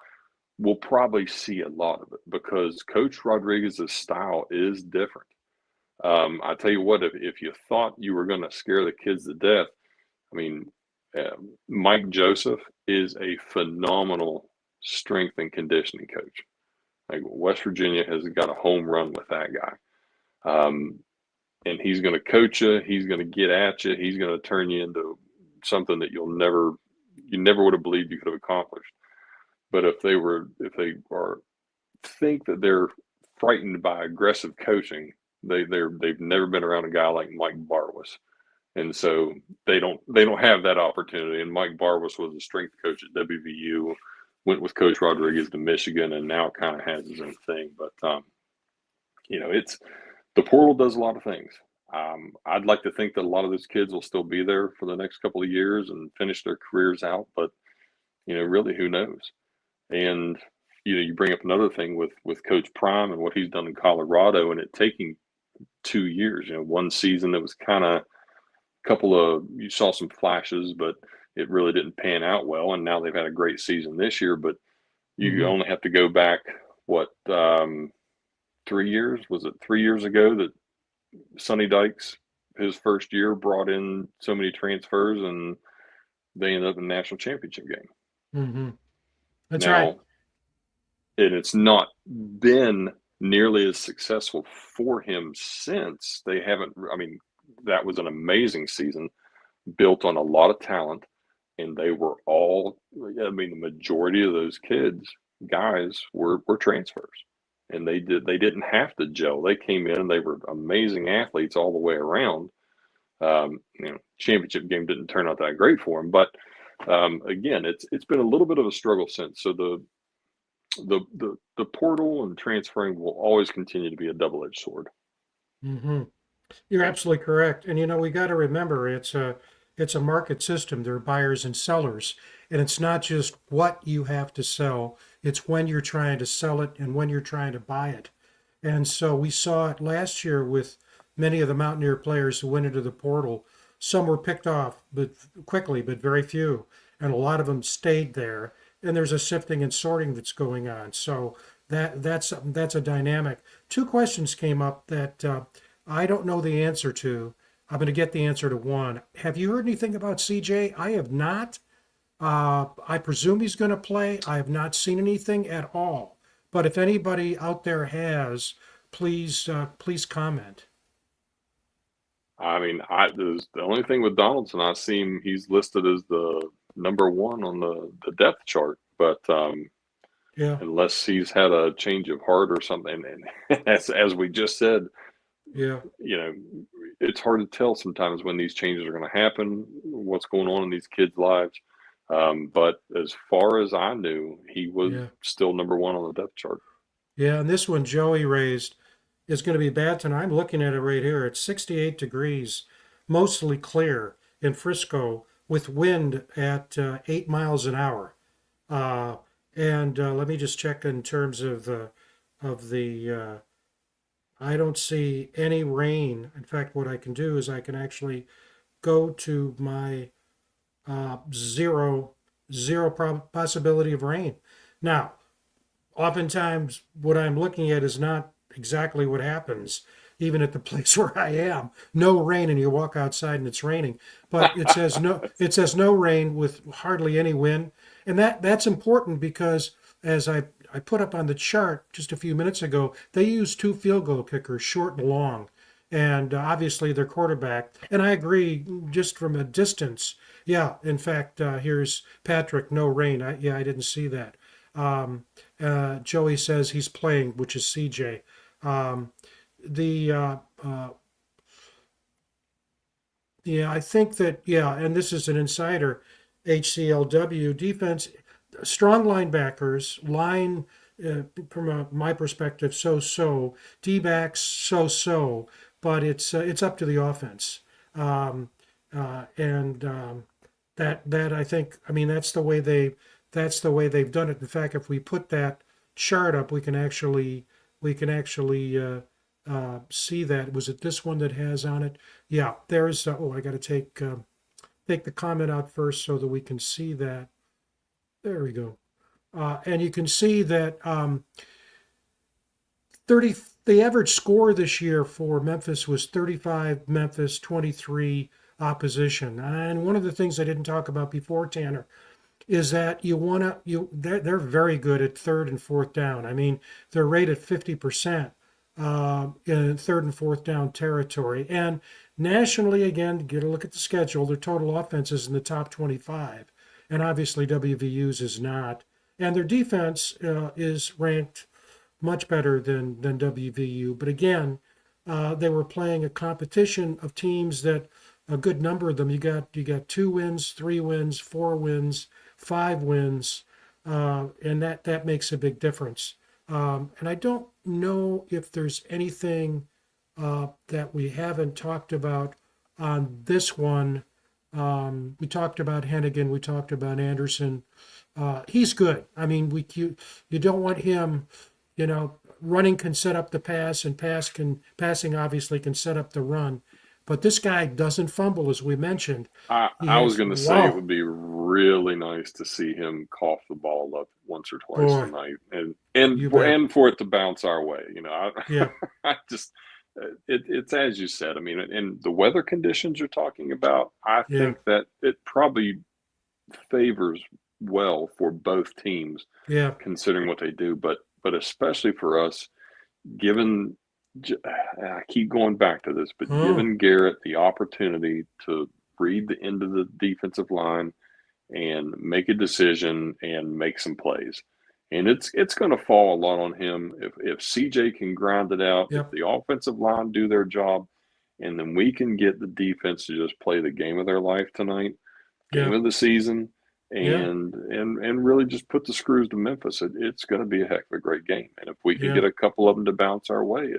we'll probably see a lot of it, because Coach Rodriguez's style is different. I tell you what, if you thought you were going to scare the kids to death, I mean, Mike Joseph is a phenomenal strength and conditioning coach. Like, West Virginia has got a home run with that guy. And he's going to coach you. He's going to get at you. He's going to turn you into something that you never would have believed you could have accomplished. But if they think that they're frightened by aggressive coaching, they've never been around a guy like Mike Barwas, and so they don't have that opportunity. And Mike Barwas was a strength coach at WVU, went with Coach Rodriguez to Michigan, and now kind of has his own thing. But it's the portal does a lot of things. I'd like to think that a lot of those kids will still be there for the next couple of years and finish their careers out, but really, who knows? And you bring up another thing with Coach Prime and what he's done in Colorado, and it taking 2 years. One season that was kind of you saw some flashes, but it really didn't pan out well. And now they've had a great season this year, but you only have to go back 3 years? Was it 3 years ago that Sonny Dykes, his first year, brought in so many transfers, and they ended up in the national championship game. That's right. And it's not been nearly as successful for him since. They haven't. I mean, that was an amazing season, built on a lot of talent, and they were all. I mean, the majority of those guys were transfers, and they didn't have to gel. They came in and they were amazing athletes all the way around. Championship game didn't turn out that great for them, but again, it's been a little bit of a struggle since. So the portal and transferring will always continue to be a double-edged sword. You're absolutely correct. And we got to remember, it's a market system. There are buyers and sellers, and it's not just what you have to sell, it's when you're trying to sell it and when you're trying to buy it. And so we saw it last year with many of the Mountaineer players who went into the portal. Some were picked off but quickly, but very few, and a lot of them stayed there. And there's a sifting and sorting that's going on. So that's a dynamic. Two questions came up that I don't know the answer to. I'm going to get the answer to one. Have you heard anything about CJ? I have not. I presume he's going to play. I have not seen anything at all. But if anybody out there has, please comment. I mean, the only thing with Donaldson, I see him, he's listed as the number one on the depth chart, but Yeah. unless he's had a change of heart or something, and as we just said, Yeah. It's hard to tell sometimes when these changes are going to happen, what's going on in these kids' lives. But as far as I knew, he was still number one on the depth chart. Yeah, and this one Joey raised is going to be bad tonight. I'm looking at it right here. It's 68 degrees. mostly clear in Frisco with wind at 8 miles an hour. Uh, and let me just check in terms of the I don't see any rain. In fact, what I can do is I can actually go to my zero possibility of rain. Now, oftentimes what I'm looking at is not exactly what happens, even at the place where I am. No rain, and you walk outside and it's raining. But it says no rain with hardly any wind, and that's important because as I put up on the chart just a few minutes ago, they use two field goal kickers, short and long. And obviously their quarterback. And I agree, just from a distance. Yeah, in fact, here's Patrick, no rain. I didn't see that. Joey says he's playing, which is CJ. The Yeah, I think that, yeah, and this is an insider. HCLW defense, strong linebackers, line from my perspective, so D-backs, so, but it's up to the offense. And that I think, I mean, that's the way they've done it. In fact, if we put that chart up, we can actually see that. Was it this one that has on it? Yeah, there's. Oh, I got to take the comment out first so that we can see that. There we go. And you can see that 30. The average score this year for Memphis was 35. Memphis 23 opposition. And one of the things I didn't talk about before, Tanner, is that they're very good at third and fourth down. I mean, they're rated 50% in third and fourth down territory. And nationally, again, get a look at the schedule. Their total offense is in the top 25, and obviously WVU's is not. And their defense is ranked much better than WVU. But again, they were playing a competition of teams that a good number of them. You got 2 wins, 3 wins, 4 wins, 5 wins, and that makes a big difference. And I don't know if there's anything that we haven't talked about on this one. We talked about Hennigan, we talked about Anderson. He's good. I mean, you don't want him, running can set up the pass, and passing obviously can set up the run. But this guy doesn't fumble, as we mentioned. I was going to say it would be really nice to see him cough the ball up once or twice tonight, and for it to bounce our way. Yeah. I just it's as you said. I mean, and the weather conditions you're talking about, I think that it probably favors well for both teams, considering what they do. But especially for us, given. I keep going back to this, but giving Garrett the opportunity to read the end of the defensive line and make a decision and make some plays. And it's going to fall a lot on him. If CJ can grind it out, if the offensive line do their job, and then we can get the defense to just play the game of their life tonight, game of the season, and really just put the screws to Memphis. It's going to be a heck of a great game. And if we can get a couple of them to bounce our way,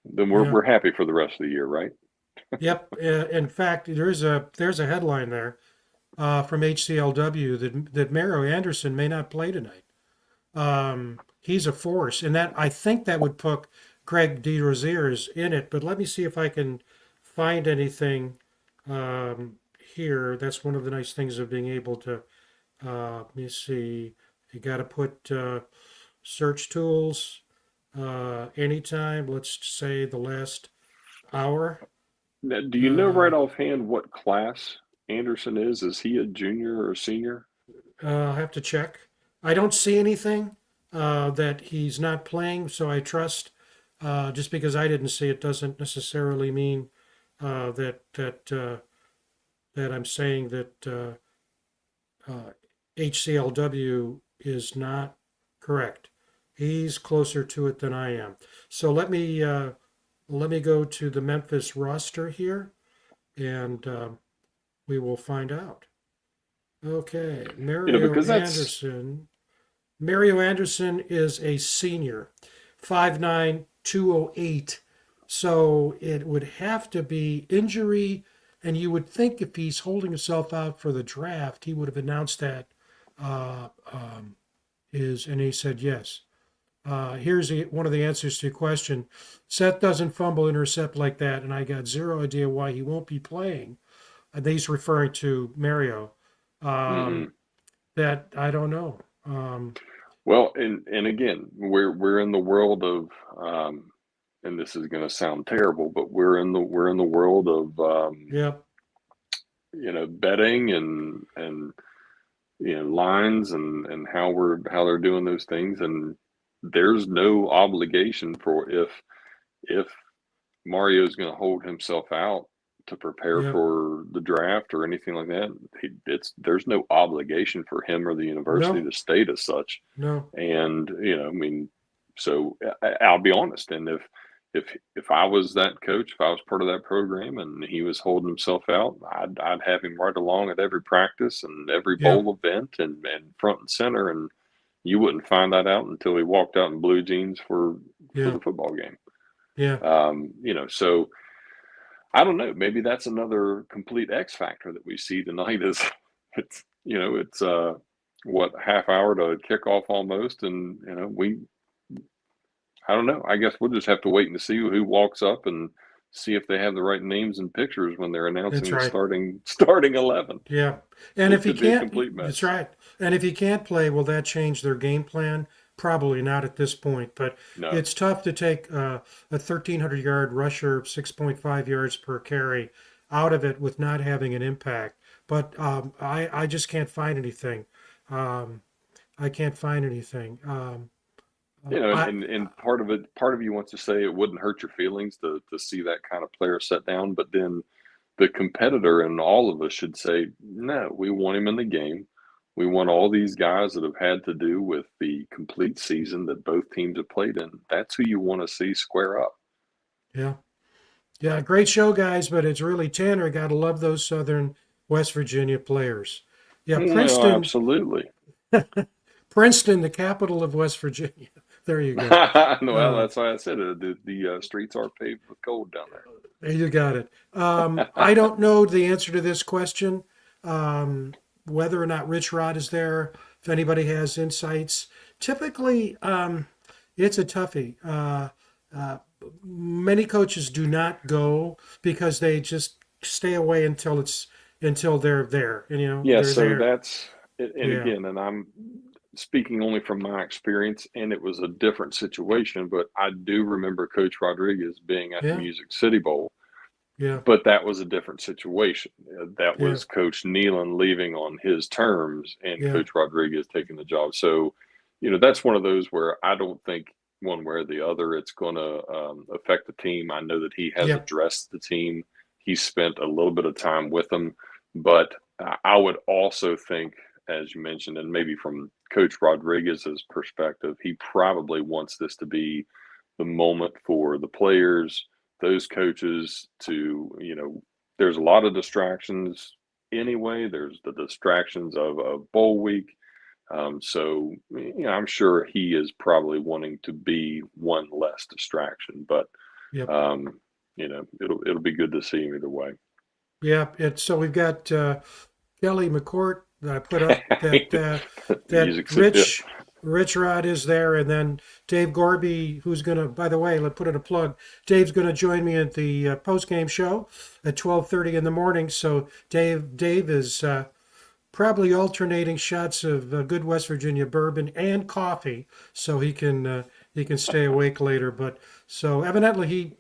then we're happy for the rest of the year, right? Yep. In fact, there's a headline there from HCLW that Mario Anderson may not play tonight. He's a force, and that I think that would put Greg DeRozier's in it. But let me see if I can find anything here. That's one of the nice things of being able to. Let me see. You got to put search tools. Anytime, let's say the last hour. Now, do you know right offhand what class Anderson is? Is he a junior or a senior? I'll have to check. I don't see anything that he's not playing, so I trust. Just because I didn't see it doesn't necessarily mean that I'm saying that HCLW is not correct. He's closer to it than I am. So let me go to the Memphis roster here, and we will find out. Okay, Mario Anderson. Mario Anderson is a senior, 5'9", 208. So it would have to be injury, and you would think if he's holding himself out for the draft, he would have announced that. Uh, um, and he said yes. Here's one of the answers to your question. Seth doesn't fumble intercept like that, and I got zero idea why he won't be playing. He's referring to Mario. Hmm. Um, that I don't know. Well, and again, we're in the world of, and this is going to sound terrible, but we're in the world of, Yep, betting and lines and how they're doing those things, and there's no obligation for if Mario's going to hold himself out to prepare yep. for the draft or anything like that. There's no obligation for him or the university No, to state as such. no. And I mean, so I'll be honest. And if I was that coach, if I was part of that program, and he was holding himself out, I'd have him right along at every practice and every Yeah, bowl event and front and center. And you wouldn't find that out until he walked out in blue jeans for yeah, the football game. yeah. So I don't know. Maybe that's another complete X factor that we see tonight. Is it's what, half hour to kickoff almost, and I don't know. I guess we'll just have to wait and see who walks up and see if they have the right names and pictures when they're That's announcing the right. starting 11. Yeah. And It if he could be a can't, complete that's mess. right. And if he can't play, will that change their game plan? Probably not at this point, but No. it's tough to take a 1,300-yard rusher, 6.5 yards per carry out of it with not having an impact. But I just can't find anything. Um, I can't find anything. I And part of you wants to say it wouldn't hurt your feelings to see that kind of player set down, but then the competitor and all of us should say, no, we want him in the game. We want all these guys that have had to do with the complete season that both teams have played in. That's who you want to see square up. yeah. Yeah, great show, guys, but it's really Tanner. Got to love those Southern West Virginia players. Yeah, Well, Princeton, absolutely. Princeton, the capital of West Virginia. There you go. Well, Uh, that's why I said the streets are paved with gold down there. you got it. I don't know the answer to this question, um, whether or not Rich Rod is there. If anybody has insights, typically it's a toughie. Uh, Many coaches do not go because they just stay away until they're there, and Yeah, they're so there. that's, and Yeah, again, and I'm speaking only from my experience, and it was a different situation, but I do remember Coach Rodriguez being at the yeah, Music City Bowl, yeah, but that was a different situation. That yeah, was Coach Nealon leaving on his terms and yeah, Coach Rodriguez taking the job. So, that's one of those where I don't think one way or the other it's going to affect the team. I know that he has yeah, addressed the team. He spent a little bit of time with them, but I would also think, as you mentioned, and maybe from Coach Rodriguez's perspective, he probably wants this to be the moment for the players, those coaches to, there's a lot of distractions anyway. There's the distractions of bowl week. So, I'm sure he is probably wanting to be one less distraction, but, yeah, it'll be good to see him either way. yeah. So we've got Kelly McCourt that I put up that Music City. Yeah. Rich Rod is there, and then Dave Gorby, who's gonna, by the way, let's put in a plug. Dave's gonna join me at the post game show at 12:30 in the morning. So Dave is probably alternating shots of good West Virginia bourbon and coffee, so he can stay awake later. But so evidently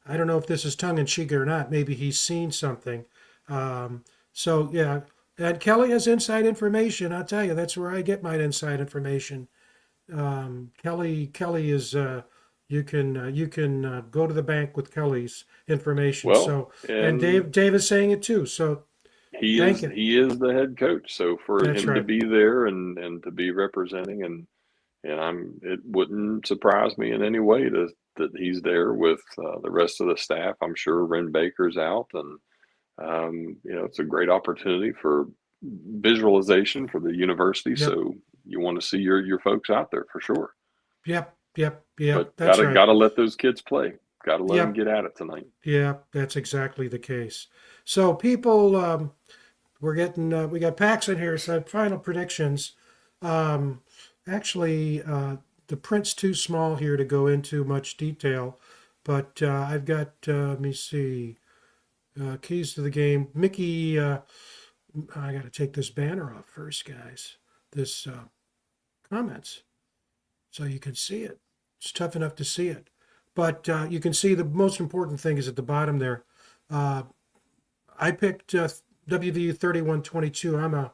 I don't know if this is tongue in cheek or not. Maybe he's seen something. So yeah, and Kelly has inside information. I'll tell you, that's where I get my inside information. Kelly is you can go to the bank with Kelly's information. Well, So and and Dave is saying it too. So he thank is you. he is the head coach. So for That's him to right. be there and to be representing, and it wouldn't surprise me in any way that he's there with the rest of the staff. I'm sure Ren Baker's out, and it's a great opportunity for visualization for the university. Yep. So you want to see your folks out there for sure, Yep. Yep. Yep. but That's gotta right. gotta let those kids play. got to let them Yep. get at it tonight. Yeah, that's exactly the case. So people, we're getting, we got Pax in here. So final predictions. Um, actually, the print's too small here to go into much detail, but I've got, let me see, keys to the game. Mickey, I got to take this banner off first, guys. This comments, so you can see it. It's tough enough to see it, but you can see the most important thing is at the bottom there. I picked WVU 31-22.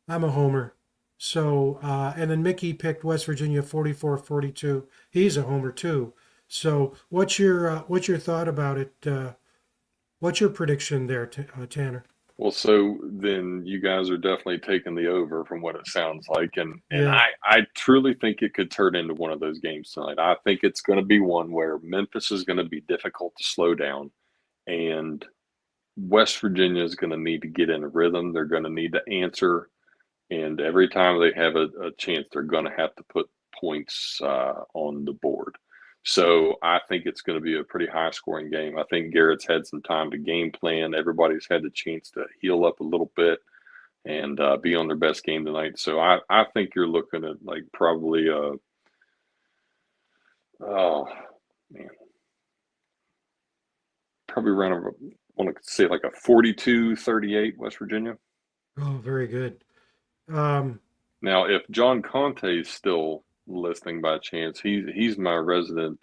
I'm a homer. So and then Mickey picked West Virginia 44-42. He's a homer too. So what's your thought about it? What's your prediction there, Tanner? Well, so then you guys are definitely taking the over from what it sounds like. And Yeah. I truly think it could turn into one of those games tonight. I think it's going to be one where Memphis is going to be difficult to slow down, and West Virginia is going to need to get in a rhythm. They're going to need to answer, and every time they have a chance, they're going to have to put points on the board. So I think it's going to be a pretty high scoring game. I think Garrett's had some time to game plan. Everybody's had the chance to heal up a little bit and be on their best game tonight. So I think you're looking at like probably oh man, probably around I want to say like a 42-38 West Virginia. Oh, very good. Um, Now, if John Conte is still listening by chance, he's my resident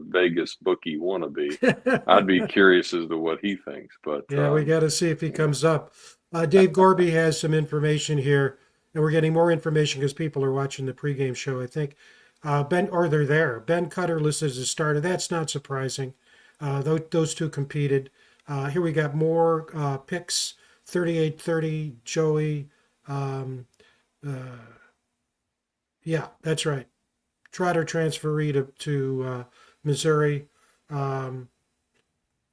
Vegas bookie wannabe. I'd be curious as to what he thinks. But yeah, we got to see if he comes up. Dave Gorby has some information here, and we're getting more information because people are watching the pregame show, I think. They're there. Ben Cutter listed as a starter. That's not surprising. Those two competed. Here we got more picks 38-30, Joey. Yeah, that's right. Trotter transferee to Missouri. And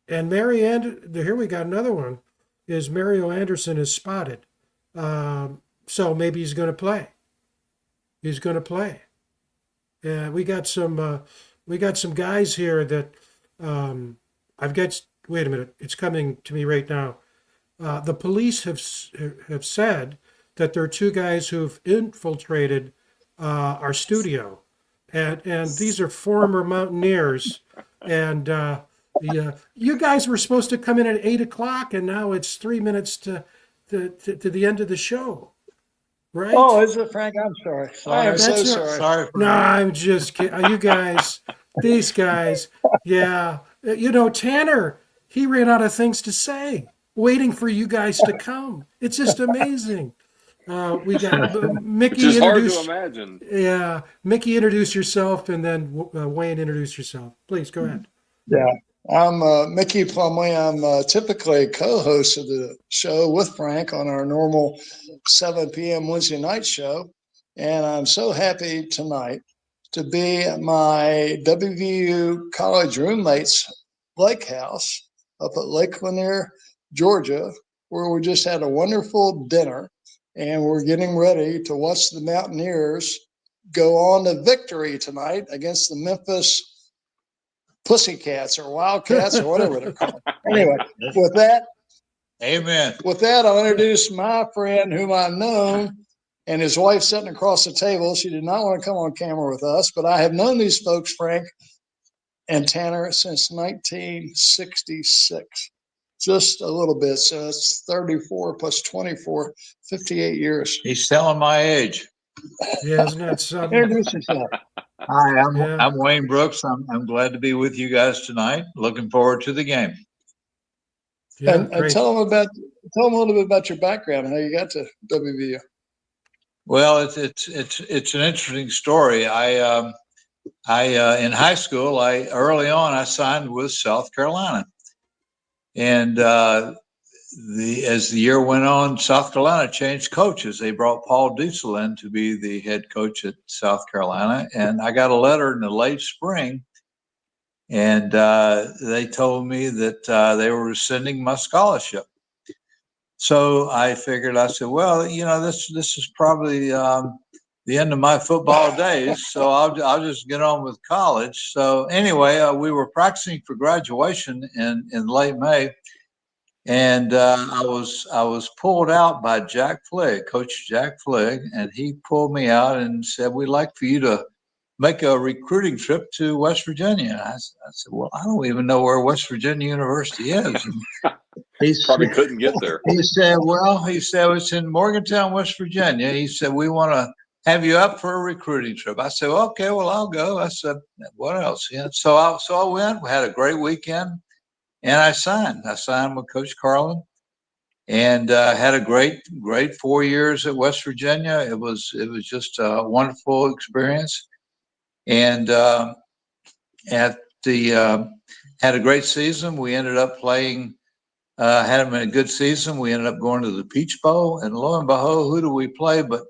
here we got another one, is Mario Anderson is spotted. So maybe he's going to play. He's going to play. We got some guys here that I've got. Wait a minute, it's coming to me right now. The police have said that there are two guys who've infiltrated our studio, and these are former Mountaineers, and you guys were supposed to come in at 8 o'clock, and now it's 3 minutes to the end of the show, right? Oh, is it, Frank? I'm sorry. I am so That's sorry. Sorry for No, I'm just kidding. You guys, these guys, yeah. Tanner, he ran out of things to say, waiting for you guys to come. It's just amazing. We got Mickey. Which is hard to introduce- imagine. Yeah, Mickey, introduce yourself, and then Wayne, introduce yourself. Please go ahead. Yeah. I'm Mickey Plumley. I'm typically a co-host of the show with Frank on our normal 7 p.m. Wednesday night show. And I'm so happy tonight to be at my WVU college roommate's lake house up at Lake Lanier, Georgia, where we just had a wonderful dinner. And we're getting ready to watch the Mountaineers go on to victory tonight against the Memphis Pussycats or Wildcats or whatever they're called. Anyway, with that, Amen. I'll introduce my friend whom I've known, and his wife sitting across the table. She did not want to come on camera with us, but I have known these folks, Frank and Tanner, since 1966. Just a little bit. So it's 34 plus 24, 58 years. He's telling my age. Yeah, isn't that something? Introduce yourself. Hi, Yeah. I'm Wayne Brooks. I'm glad to be with you guys tonight. Looking forward to the game. Yeah, And great. tell them a little bit about your background, how you got to WVU. Well, it's an interesting story. I in high school, early on I signed with South Carolina, and as the year went on, South Carolina changed coaches. They brought Paul Dussel in to be the head coach at South Carolina, and I got a letter in the late spring, and they told me that they were rescinding my scholarship. So I figured, I said, well, this is probably the end of my football days. So I'll just get on with college. So anyway, we were practicing for graduation in late May. And I was pulled out by Coach Jack Fligg, and he pulled me out and said, "We'd like for you to make a recruiting trip to West Virginia." I said, "Well, I don't even know where West Virginia University is." And he Probably couldn't get there. He said, "It's in Morgantown, West Virginia." He said, "We want to have you up for a recruiting trip." I said, "Okay, well, I'll go." I said, "What else?" Yeah, so I went. We had a great weekend. And I signed. With Coach Carlin, and had a great 4 years at West Virginia. It was just a wonderful experience, and at the had a great season. We ended up playing. Had a good season. We ended up going to the Peach Bowl, and lo and behold, who do we play? But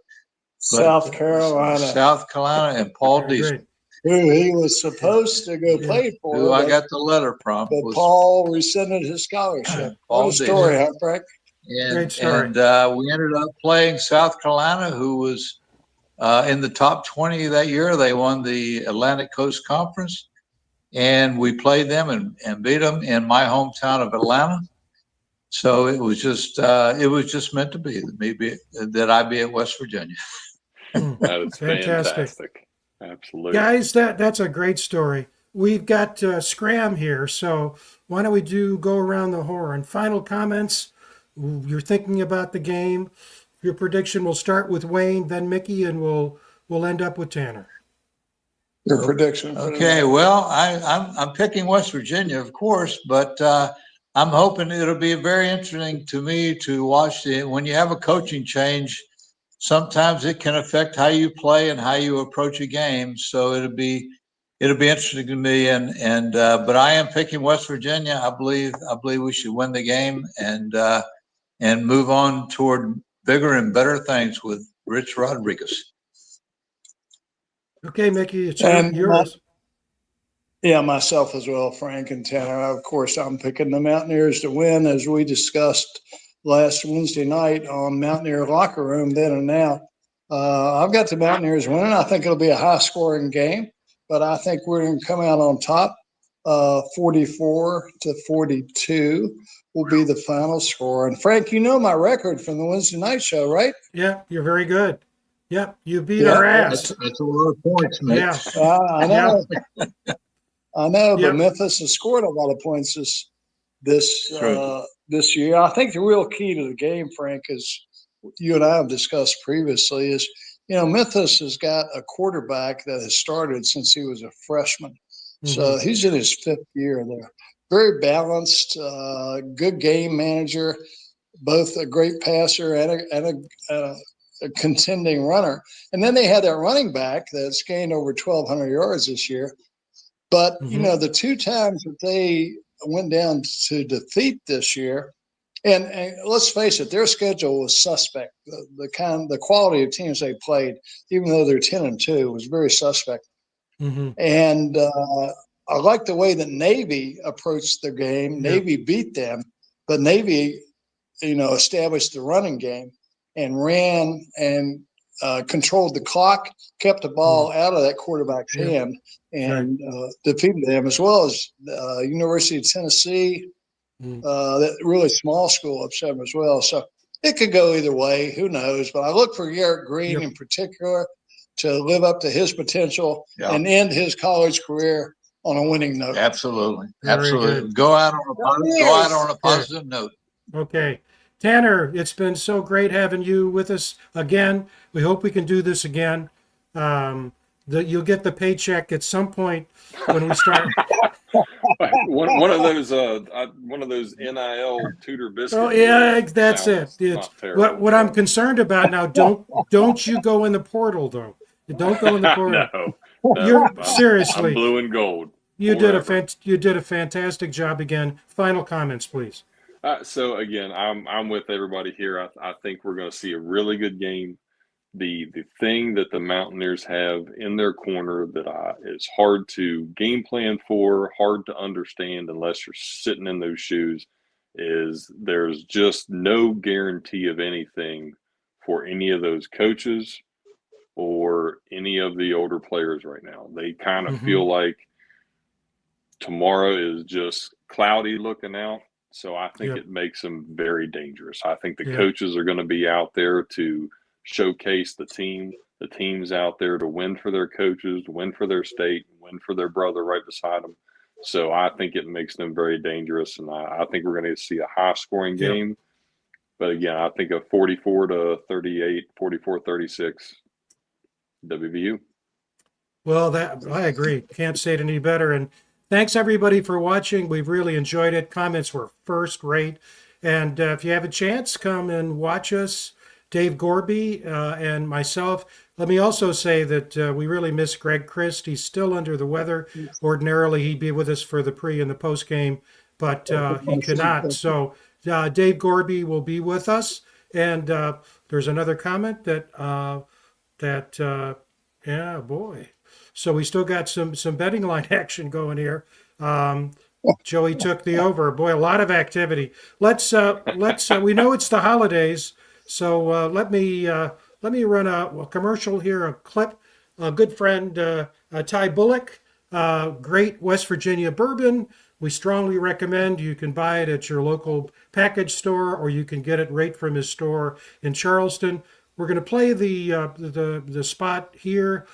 South Carolina, and Paul Very Diesel, great. who he was supposed to go play for. who I got the letter from. But Paul rescinded his scholarship. What a story, huh, Frank? Great story. And we ended up playing South Carolina, who was in the top 20 that year. They won the Atlantic Coast Conference, and we played them and beat them in my hometown of Atlanta. So it was just meant to be that I be at West Virginia. That is fantastic. Absolutely. Guys, that's a great story. We've got Scram here, so why don't we go around the horn? Final comments. You're thinking about the game. Your prediction. We'll start with Wayne, then Mickey, and we'll end up with Tanner. Your prediction. Okay. Well, I'm picking West Virginia, of course, but I'm hoping it'll be very interesting to me to watch when you have a coaching change. Sometimes it can affect how you play and how you approach a game. So it'll be interesting to me. But I am picking West Virginia. I believe we should win the game and move on toward bigger and better things with Rich Rodriguez. Okay, Mickey, it's yours. Myself as well, Frank and Tanner. Of course, I'm picking the Mountaineers to win, as we discussed last Wednesday night on Mountaineer Locker Room then and now. I've got the Mountaineers winning. I think it'll be a high-scoring game, but I think we're going to come out on top. 44-42 will be the final score. And Frank, you know my record from the Wednesday night show, right? Yeah, you're very good. Yep, you beat our ass. That's a lot of points, mate. Yeah, I know. I know, Yep. but Memphis has scored a lot of points this year. I think the real key to the game, Frank, is you and I have discussed previously, is Memphis has got a quarterback that has started since he was a freshman. Mm-hmm. So he's in his 5th year there. Very balanced, good game manager, both a great passer and a contending runner. And then they had that running back that's gained over 1,200 yards this year. But, the 2 times that they went down to defeat this year, and let's face it, their schedule was suspect. The quality of teams they played, even though they're 10-2, was very suspect. Mm-hmm. And I like the way that Navy approached the game. Yeah. Navy beat them, but Navy, established the running game and ran and controlled the clock, kept the ball out of that quarterback's hand, and defeated them, as well as University of Tennessee, that really small school upset them as well. So it could go either way. Who knows? But I look for Garrett Green in particular to live up to his potential and end his college career on a winning note. Absolutely. Absolutely. Go out on a positive note. Okay. Tanner, it's been so great having you with us again. We hope we can do this again. You'll get the paycheck at some point when we start. one of those NIL tutor biscuits. Oh yeah, that's it. It's what I'm concerned about now. Don't you go in the portal though? Don't go in the portal. No, seriously. I'm blue and gold. You did a fantastic job again. Final comments, please. So again, I'm with everybody here. I think we're going to see a really good game. The thing that the Mountaineers have in their corner that is hard to game plan for, hard to understand unless you're sitting in those shoes, is there's just no guarantee of anything for any of those coaches or any of the older players right now. They kind of Mhm. feel like tomorrow is just cloudy looking out. So I think Yep. it makes them very dangerous. I think the Yeah. coaches are going to be out there to showcase the team. The team's out there to win for their coaches, win for their state, win for their brother right beside them. So I think it makes them very dangerous. And I think we're going to see a high scoring Yep. game. But again, I think a 44-38, 44-36 WVU. Well, that I agree. Can't say it any better. And thanks everybody for watching. We've really enjoyed it. Comments were first rate. And if you have a chance, come and watch us, Dave Gorby and myself. Let me also say that we really miss Greg Crist. He's still under the weather. Ordinarily, he'd be with us for the pre and the post game, but he cannot. So Dave Gorby will be with us. And there's another comment yeah, boy. So we still got some betting line action going here. Joey took the over. Boy, a lot of activity. Let's we know it's the holidays, so let me run a commercial here, a clip. A good friend, Ty Bullock, great West Virginia bourbon. We strongly recommend. You can buy it at your local package store, or you can get it right from his store in Charleston. We're going to play the spot here.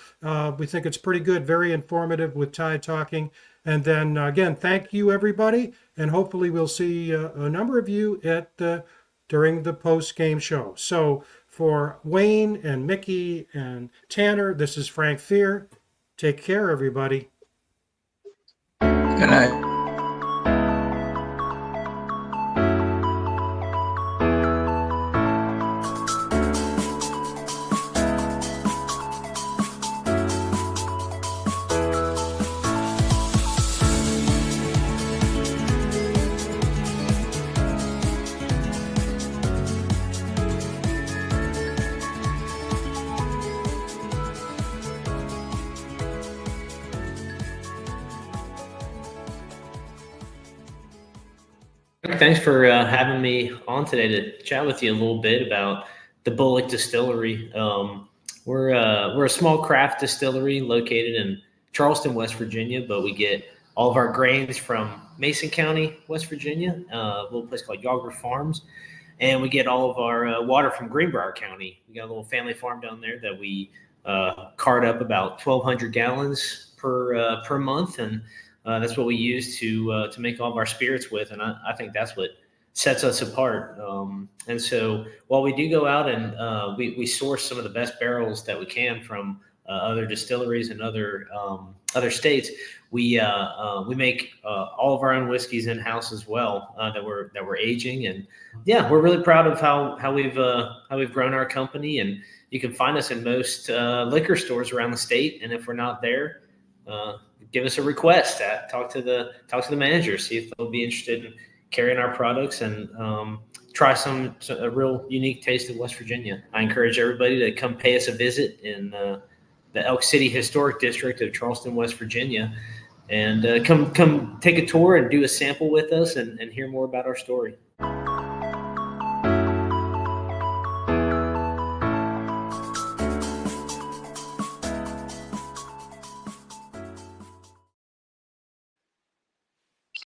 We think it's pretty good, very informative with Ty talking. And then again, thank you everybody, and hopefully we'll see a number of you during the post game show. So for Wayne and Mickey and Tanner, this is Frank Fear. Take care, everybody. Good night. Thanks for having me on today to chat with you a little bit about the Bullock Distillery. We're a small craft distillery located in Charleston, West Virginia, but we get all of our grains from Mason County, West Virginia, a little place called Yager Farms, and we get all of our water from Greenbrier County. We got a little family farm down there that we cart up about 1,200 gallons per month, and that's what we use to make all of our spirits with, and I think that's what sets us apart. And so while we do go out and we source some of the best barrels that we can from other distilleries and other states, we make all of our own whiskeys in house as well that we're aging. And yeah, we're really proud of how we've grown our company. And you can find us in most liquor stores around the state. And if we're not there, give us a request. Talk to the manager, see if they'll be interested in carrying our products and try a real unique taste of West Virginia. I encourage everybody to come pay us a visit in the Elk City Historic District of Charleston, West Virginia, and come take a tour and do a sample with us and hear more about our story.